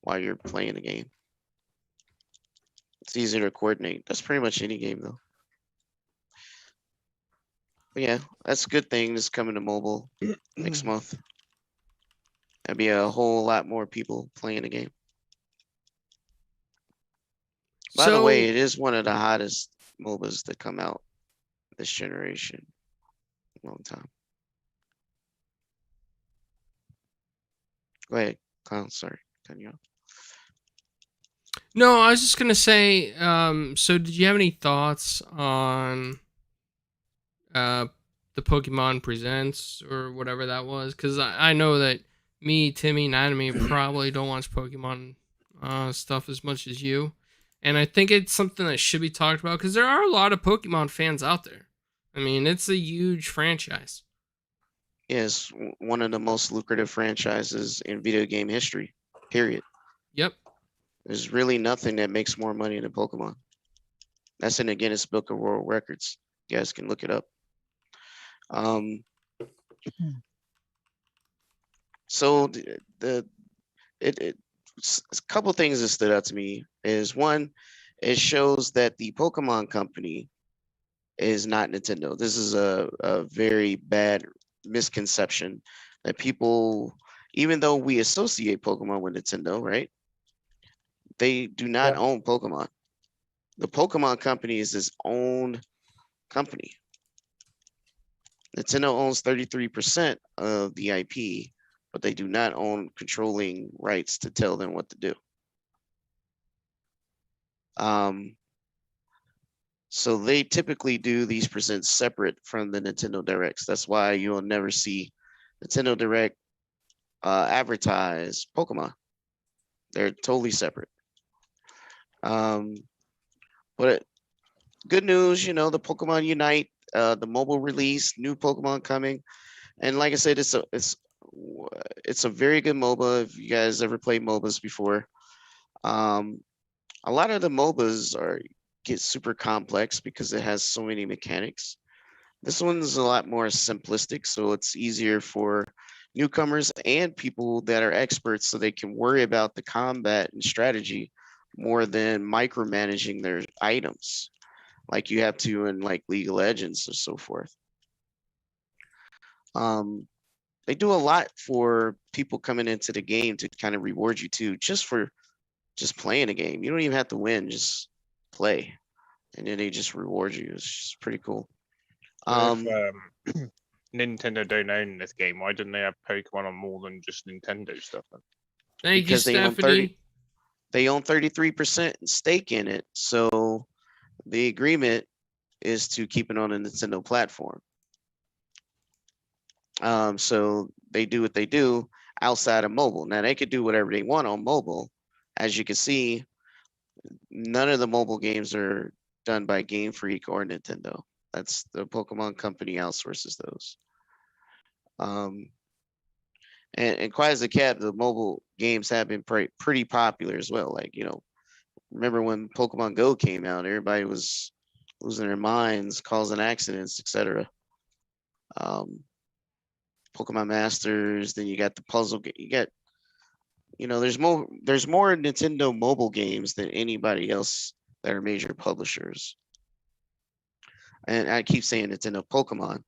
[SPEAKER 3] while you're playing the game. It's easier to coordinate. That's pretty much any game though. But yeah, that's a good thing. That's coming to mobile next month. There'll be a whole lot more people playing the game. By the way, it is one of the hottest MOBAs to come out this generation. Long time. Go ahead, Kyle. Sorry, cutting you off.
[SPEAKER 1] No, I was just gonna say. So, did you have any thoughts on the Pokemon Presents or whatever that was? Because I know that me, Timmy, and Anime probably don't watch Pokemon stuff as much as you, and I think it's something that should be talked about because there are a lot of Pokemon fans out there. I mean, it's a huge franchise.
[SPEAKER 3] Yes, one of the most lucrative franchises in video game history. Period.
[SPEAKER 1] Yep.
[SPEAKER 3] There's really nothing that makes more money than Pokemon. That's in the Guinness Book of World Records. You guys can look it up. So a couple things that stood out to me is one, it shows that the Pokemon company is not Nintendo. This is a very bad misconception that people, even though we associate Pokemon with Nintendo, right? They do not own Pokemon. The Pokemon company is its own company. Nintendo owns 33% of the IP, but they do not own controlling rights to tell them what to do. So they typically do these presents separate from the Nintendo Directs. That's why you'll never see Nintendo Direct advertise Pokemon. They're totally separate. But good news, the Pokemon Unite, the mobile release, new Pokemon coming, and like I said, it's a very good MOBA. If you guys ever played MOBAs before, a lot of the MOBAs get super complex because it has so many mechanics. This one's a lot more simplistic, so it's easier for newcomers and people that are experts, so they can worry about the combat and strategy more than micromanaging their items like you have to in like League of Legends or so forth. They do a lot for people coming into the game to kind of reward you too, just for just playing a game. You don't even have to win, just play, and then they just reward you. It's just pretty cool.
[SPEAKER 5] If Nintendo don't own this game, why didn't they have Pokemon on more than just Nintendo stuff then?
[SPEAKER 1] Thank you, Stephanie.
[SPEAKER 3] They own 33% stake in it. So the agreement is to keep it on a Nintendo platform. So they do what they do outside of mobile. Now they could do whatever they want on mobile. As you can see, none of the mobile games are done by Game Freak or Nintendo. That's the Pokemon company outsources those. And quite as a cat, the mobile games have been pretty popular as well. Like, remember when Pokemon Go came out, everybody was losing their minds, causing accidents, etc. Pokemon Masters, then you got the puzzle game. You got, there's more Nintendo mobile games than anybody else that are major publishers. And I keep saying Nintendo Pokemon.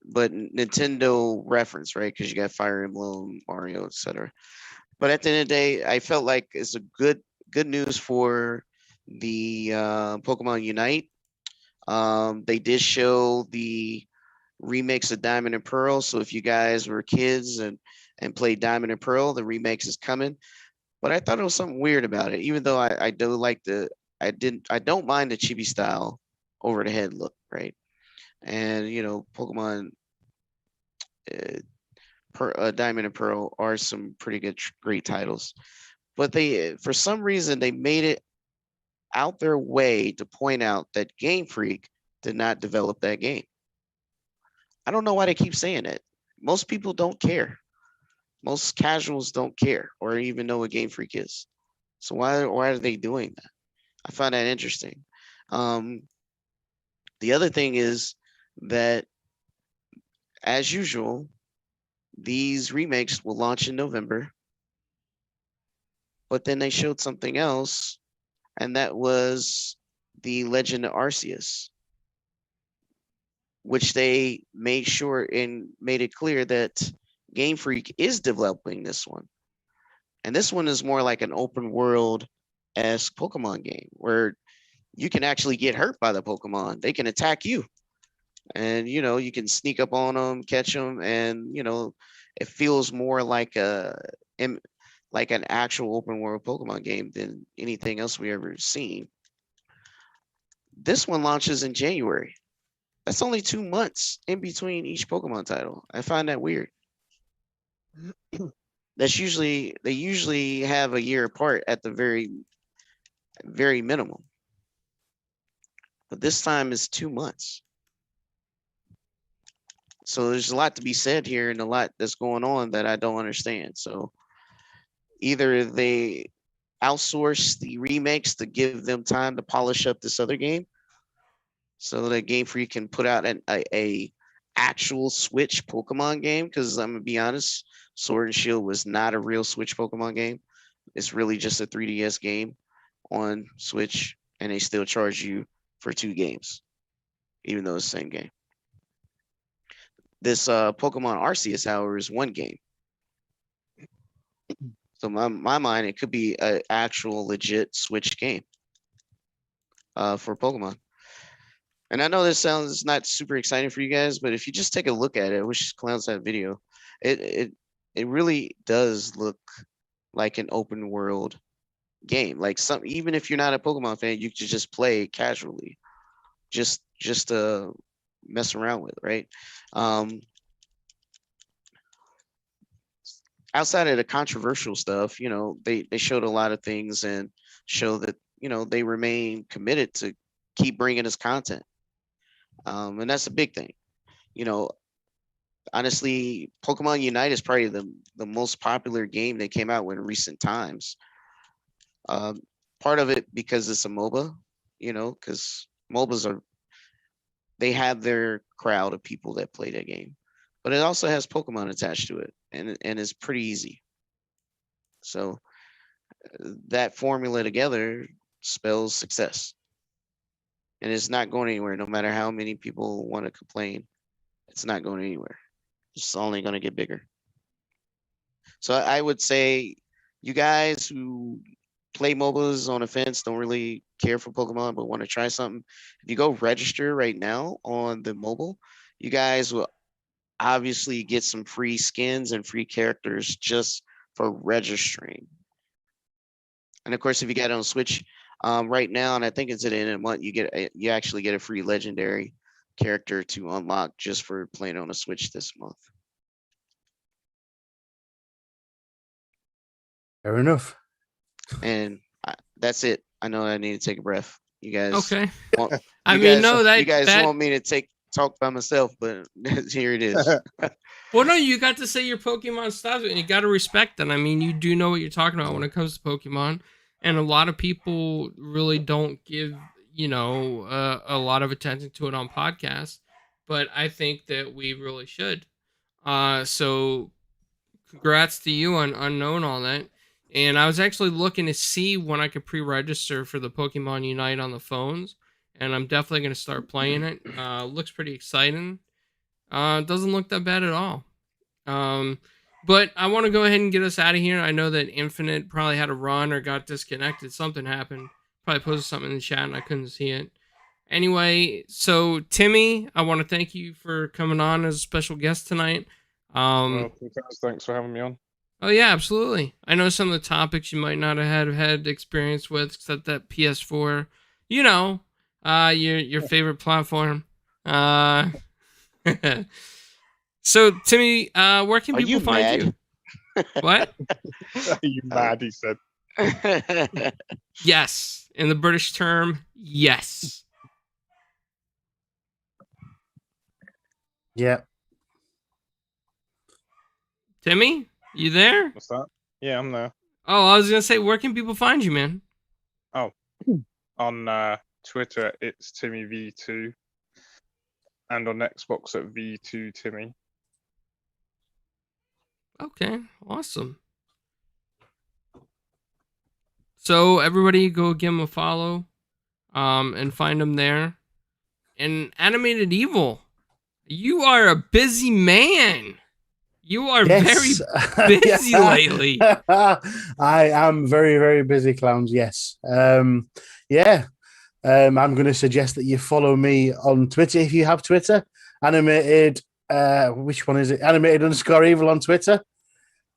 [SPEAKER 3] But Nintendo reference, right? Because you got Fire Emblem, Mario, etc. But at the end of the day, I felt like it's a good news for the Pokemon Unite. They did show the remakes of Diamond and Pearl. So if you guys were kids and played Diamond and Pearl, the remakes is coming. But I thought it was something weird about it, even though I do like I don't mind the chibi style over the head look, right? And Pokemon Diamond and Pearl are some pretty great titles, but they, for some reason, they made it out their way to point out that Game Freak did not develop that game. I don't know why they keep saying it. Most people don't care. Most casuals don't care or even know what Game Freak is. So why are they doing that? I find that interesting. The other thing is that, as usual, these remakes will launch in November, but then they showed something else, and that was the Legend of Arceus, which they made sure and made it clear that Game Freak is developing this one. And this one is more like an open world-esque Pokemon game where you can actually get hurt by the Pokemon. They can attack you. And, you can sneak up on them, catch them, and, it feels more like an actual open world Pokemon game than anything else we ever seen. This one launches in January. That's only 2 months in between each Pokemon title. I find that weird. They usually have a year apart at the very, very minimum. But this time is 2 months. So there's a lot to be said here and a lot that's going on that I don't understand. So either they outsource the remakes to give them time to polish up this other game so that Game Freak can put out a actual Switch Pokemon game. Because I'm going to be honest, Sword and Shield was not a real Switch Pokemon game. It's really just a 3DS game on Switch, and they still charge you for 2 games, even though it's the same game. This Pokemon Arceus, however, is 1 game. So my mind, it could be an actual legit Switch game for Pokemon. And I know this sounds not super exciting for you guys, but if you just take a look at it, I wish Clowns had video. It really does look like an open world game. Like even if you're not a Pokemon fan, you could just play it casually, just to mess around with, right? Outside of the controversial stuff, they showed a lot of things and show that, they remain committed to keep bringing us content. And that's a big thing. Honestly, Pokemon Unite is probably the most popular game that came out in recent times. Part of it because it's a MOBA, because MOBAs they have their crowd of people that play that game. But it also has Pokemon attached to it, and it's pretty easy. So that formula together spells success. And it's not going anywhere, no matter how many people want to complain. It's not going anywhere. It's only going to get bigger. So I would say you guys who play MOBAs on a fence, don't really care for Pokemon, but want to try something, if you go register right now on the mobile, you guys will obviously get some free skins and free characters just for registering. And of course, if you get it on Switch, right now, and I think it's at the end of the month. You actually get a free legendary character to unlock just for playing on a Switch this month.
[SPEAKER 2] Fair enough.
[SPEAKER 3] And that's it. I know I need to take a breath. You guys,
[SPEAKER 1] Okay.
[SPEAKER 3] want,
[SPEAKER 1] I
[SPEAKER 3] you
[SPEAKER 1] mean,
[SPEAKER 3] guys,
[SPEAKER 1] no,
[SPEAKER 3] you guys
[SPEAKER 1] that
[SPEAKER 3] want me to talk by myself, but here it is.
[SPEAKER 1] well, no, you got to say your Pokemon stuff, and you got to respect that. I mean, you do know what you're talking about when it comes to Pokemon, and a lot of people really don't give a lot of attention to it on podcasts, but I think that we really should. So congrats to you on knowing all that. And I was actually looking to see when I could pre-register for the Pokemon Unite on the phones, and I'm definitely going to start playing it. Looks pretty exciting. Doesn't look that bad at all. But I want to go ahead and get us out of here. I know that Infinite probably had a run or got disconnected. Something happened. Probably posted something in the chat and I couldn't see it. Anyway, so Timmy, I want to thank you for coming on as a special guest tonight.
[SPEAKER 5] Well, thanks for having me on.
[SPEAKER 1] Oh yeah, absolutely. I know some of the topics you might not have had experience with, except that PS4. Your favorite platform. So Timmy, where can people find you? What?
[SPEAKER 5] Are you mad? He said.
[SPEAKER 1] Yes, in the British term, yes.
[SPEAKER 2] Yeah.
[SPEAKER 1] Timmy, you there?
[SPEAKER 5] What's that? Yeah, I'm there.
[SPEAKER 1] Oh, I was gonna say, where can people find you, man?
[SPEAKER 5] Oh, on Twitter it's TimmyV2, and on Xbox at V2Timmy.
[SPEAKER 1] Okay, awesome. So everybody go give him a follow, and find him there. And Animated Evil, you are a busy man. You are very busy lately.
[SPEAKER 2] I am very, very busy, clowns. Yes. I'm going to suggest that you follow me on Twitter if you have Twitter. Animated, which one is it? Animated_evil on Twitter.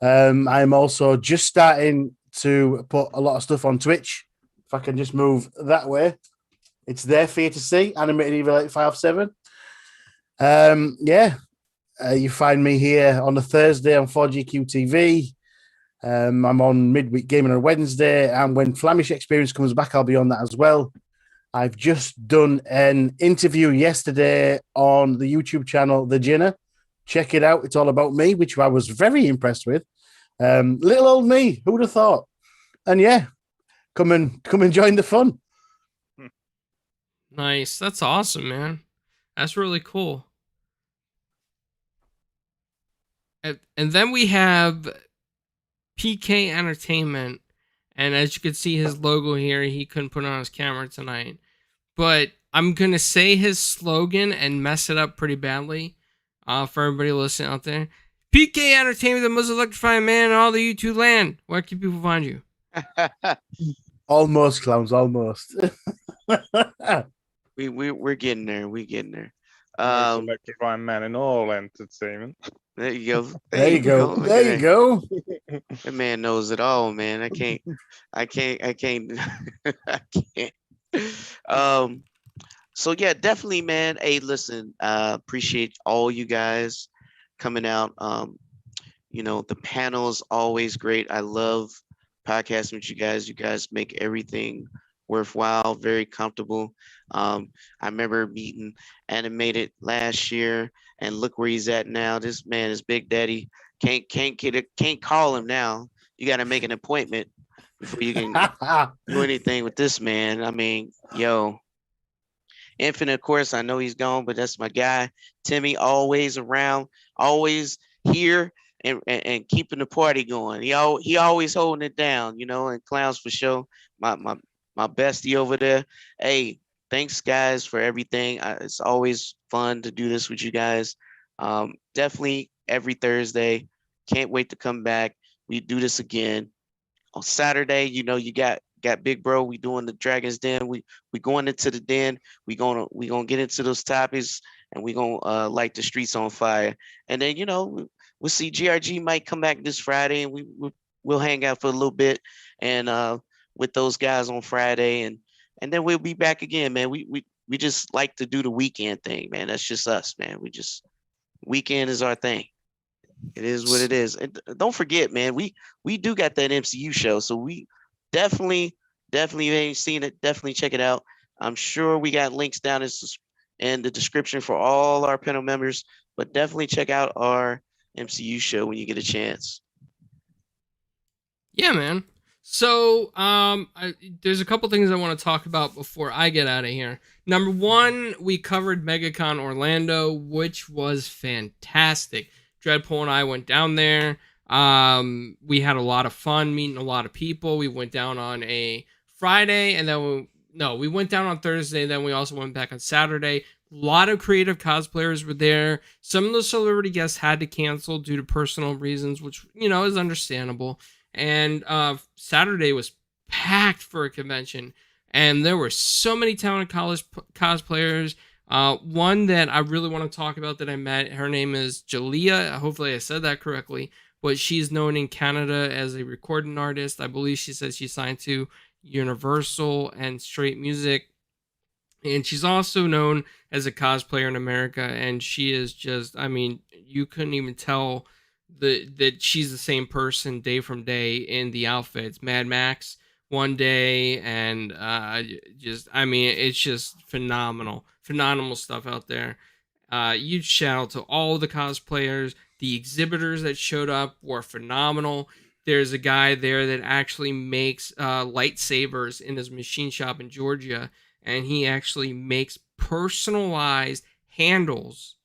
[SPEAKER 2] I'm also just starting to put a lot of stuff on Twitch. If I can just move that way, it's there for you to see. Animated Evil 857. You find me here on a Thursday on 4GQ TV. I'm on Midweek Gaming on a Wednesday, and when Flamish Experience comes back, I'll be on that as well. I've just done an interview yesterday on the YouTube channel The Jinner. Check it out. It's all about me, which I was very impressed with. Little old me, who'd have thought? And yeah, come and join the fun.
[SPEAKER 1] Nice. That's awesome, man. That's really cool. And then we have PK Entertainment, and as you can see his logo here, he couldn't put it on his camera tonight, but I'm gonna say his slogan and mess it up pretty badly for everybody listening out there. PK Entertainment, the most electrifying man in all the YouTube land. Where can people find you?
[SPEAKER 2] Almost, clowns, almost.
[SPEAKER 3] We're getting there. We're getting there.
[SPEAKER 5] Most electrifying man in all entertainment.
[SPEAKER 3] There you go.
[SPEAKER 2] There you go. There you go.
[SPEAKER 3] That man knows it all, man. I can't. I can't. So yeah, definitely, man. Hey, listen, appreciate all you guys coming out. The panel is always great. I love podcasting with you guys. You guys make everything worthwhile, very comfortable. I remember meeting Animated last year, and look where he's at now. This man is Big Daddy. Can't call him now. You got to make an appointment before you can do anything with this man. I mean, Infinite, of course, I know he's gone, but that's my guy. Timmy, always around, always here, and keeping the party going. He always holding it down, and Clowns for sure. My bestie over there. Hey, thanks guys for everything. It's always fun to do this with you guys. Definitely every Thursday. Can't wait to come back. We do this again on Saturday. You got Big Bro. We doing the Dragon's Den. We going into the den. We gonna get into those topics, and we gonna light the streets on fire. And then we'll see. GRG might come back this Friday, and we'll hang out for a little bit, and with those guys on Friday, and then we'll be back again, man. We just like to do the weekend thing, man. That's just us, man. Weekend is our thing. It is what it is. And don't forget, man, we do got that MCU show, so we definitely if you ain't seen it, definitely check it out. I'm sure we got links down in the description for all our panel members, but definitely check out our MCU show when you get a chance.
[SPEAKER 1] Yeah, man. So, there's a couple things I want to talk about before I get out of here. Number one, we covered MegaCon Orlando, which was fantastic. Dreadpool and I went down there. We had a lot of fun meeting a lot of people. We went down on a Friday, and then we went down on Thursday. Then we also went back on Saturday. A lot of creative cosplayers were there. Some of the celebrity guests had to cancel due to personal reasons, which is understandable. And Saturday was packed for a convention, and there were so many talented college cosplayers. One that I really want to talk about that I met, her name is Jalea. Hopefully I said that correctly, but she's known in Canada as a recording artist. I believe she said she signed to Universal and Straight Music, and she's also known as a cosplayer in America. And she is just, you couldn't even tell that she's the same person day from day in the outfits. Mad Max one day, and it's just phenomenal stuff out there. Huge shout out to all the cosplayers. The exhibitors that showed up were phenomenal. There's a guy there that actually makes lightsabers in his machine shop in Georgia, and he actually makes personalized handles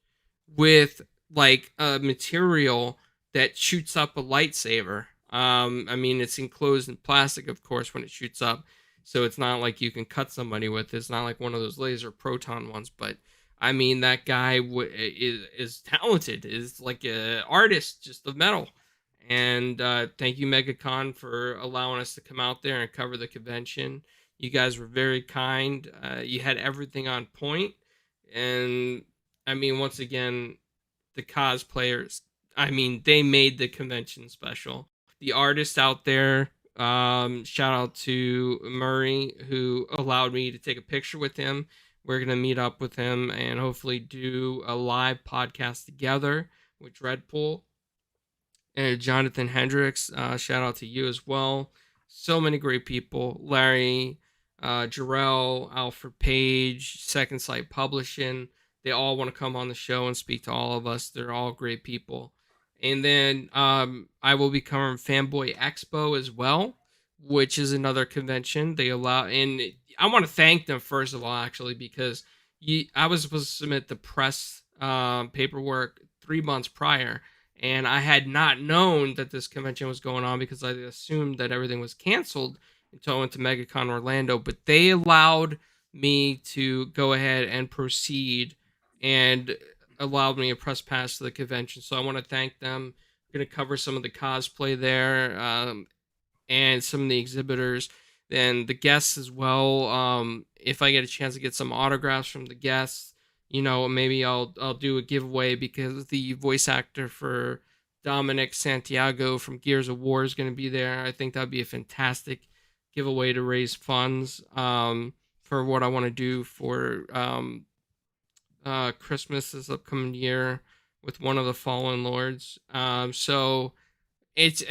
[SPEAKER 1] with like a material that shoots up a lightsaber. It's enclosed in plastic, of course, when it shoots up, so it's not like you can cut somebody with it. It's not like one of those laser proton ones, but that guy is talented, is like an artist just of metal. And thank you, MegaCon, for allowing us to come out there and cover the convention. You guys were very kind. You had everything on point. And once again, the cosplayers, they made the convention special. The artists out there, shout out to Murray, who allowed me to take a picture with him. We're going to meet up with him and hopefully do a live podcast together with Dreadpool. And Jonathan Hendricks, shout out to you as well. So many great people. Larry, Jarrell, Alfred Page, Second Sight Publishing. They all want to come on the show and speak to all of us. They're all great people. And then I will be covering Fanboy Expo as well, which is another convention they allow. And I want to thank them, first of all, actually, because I was supposed to submit the press paperwork 3 months prior, and I had not known that this convention was going on because I assumed that everything was canceled until I went to MegaCon Orlando. But they allowed me to go ahead and proceed and allowed me a press pass to the convention. So I want to thank them. I'm going to cover some of the cosplay there and some of the exhibitors and the guests as well. If I get a chance to get some autographs from the guests, maybe I'll do a giveaway, because the voice actor for Dominic Santiago from Gears of War is going to be there. I think that'd be a fantastic giveaway to raise funds for what I want to do for Christmas this upcoming year with one of the Fallen Lords. So it's,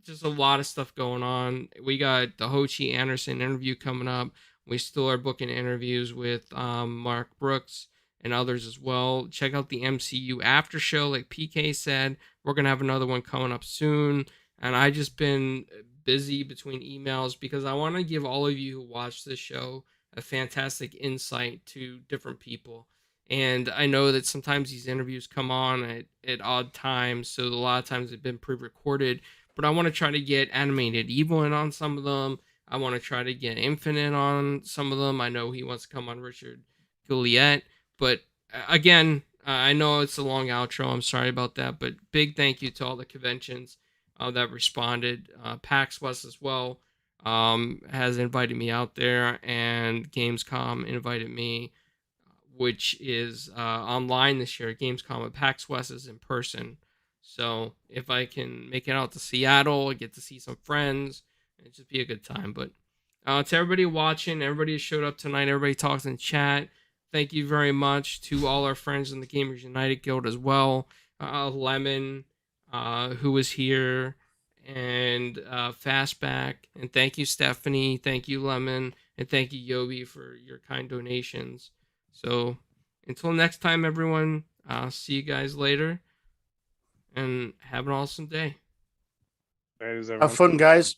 [SPEAKER 1] just a lot of stuff going on. We got the Ho Chi Anderson interview coming up. We still are booking interviews with Mark Brooks and others as well. Check out the MCU after show, like PK said. We're going to have another one coming up soon. And I just been busy between emails because I want to give all of you who watch this show a fantastic insight to different people. And I know that sometimes these interviews come on at odd times, so a lot of times they've been pre-recorded. But I want to try to get Animated Evil in on some of them. I want to try to get Infinite on some of them. I know he wants to come on Richard Gouliet. But again, I know it's a long outro. I'm sorry about that. But big thank you to all the conventions that responded. PAX West as well has invited me out there. And Gamescom invited me, which is online this year. Gamescom at PAX West is in person. So if I can make it out to Seattle, I get to see some friends, it'd just be a good time. But To everybody watching, everybody who showed up tonight, everybody talks in chat. Thank you very much to all our friends in the Gamers United Guild as well. Lemon, who was here, and Fastback. And thank you, Stephanie. Thank you, Lemon. And thank you, Yobi, for your kind donations. So until next time, everyone, see you guys later. And have an awesome day.
[SPEAKER 2] Have fun, guys.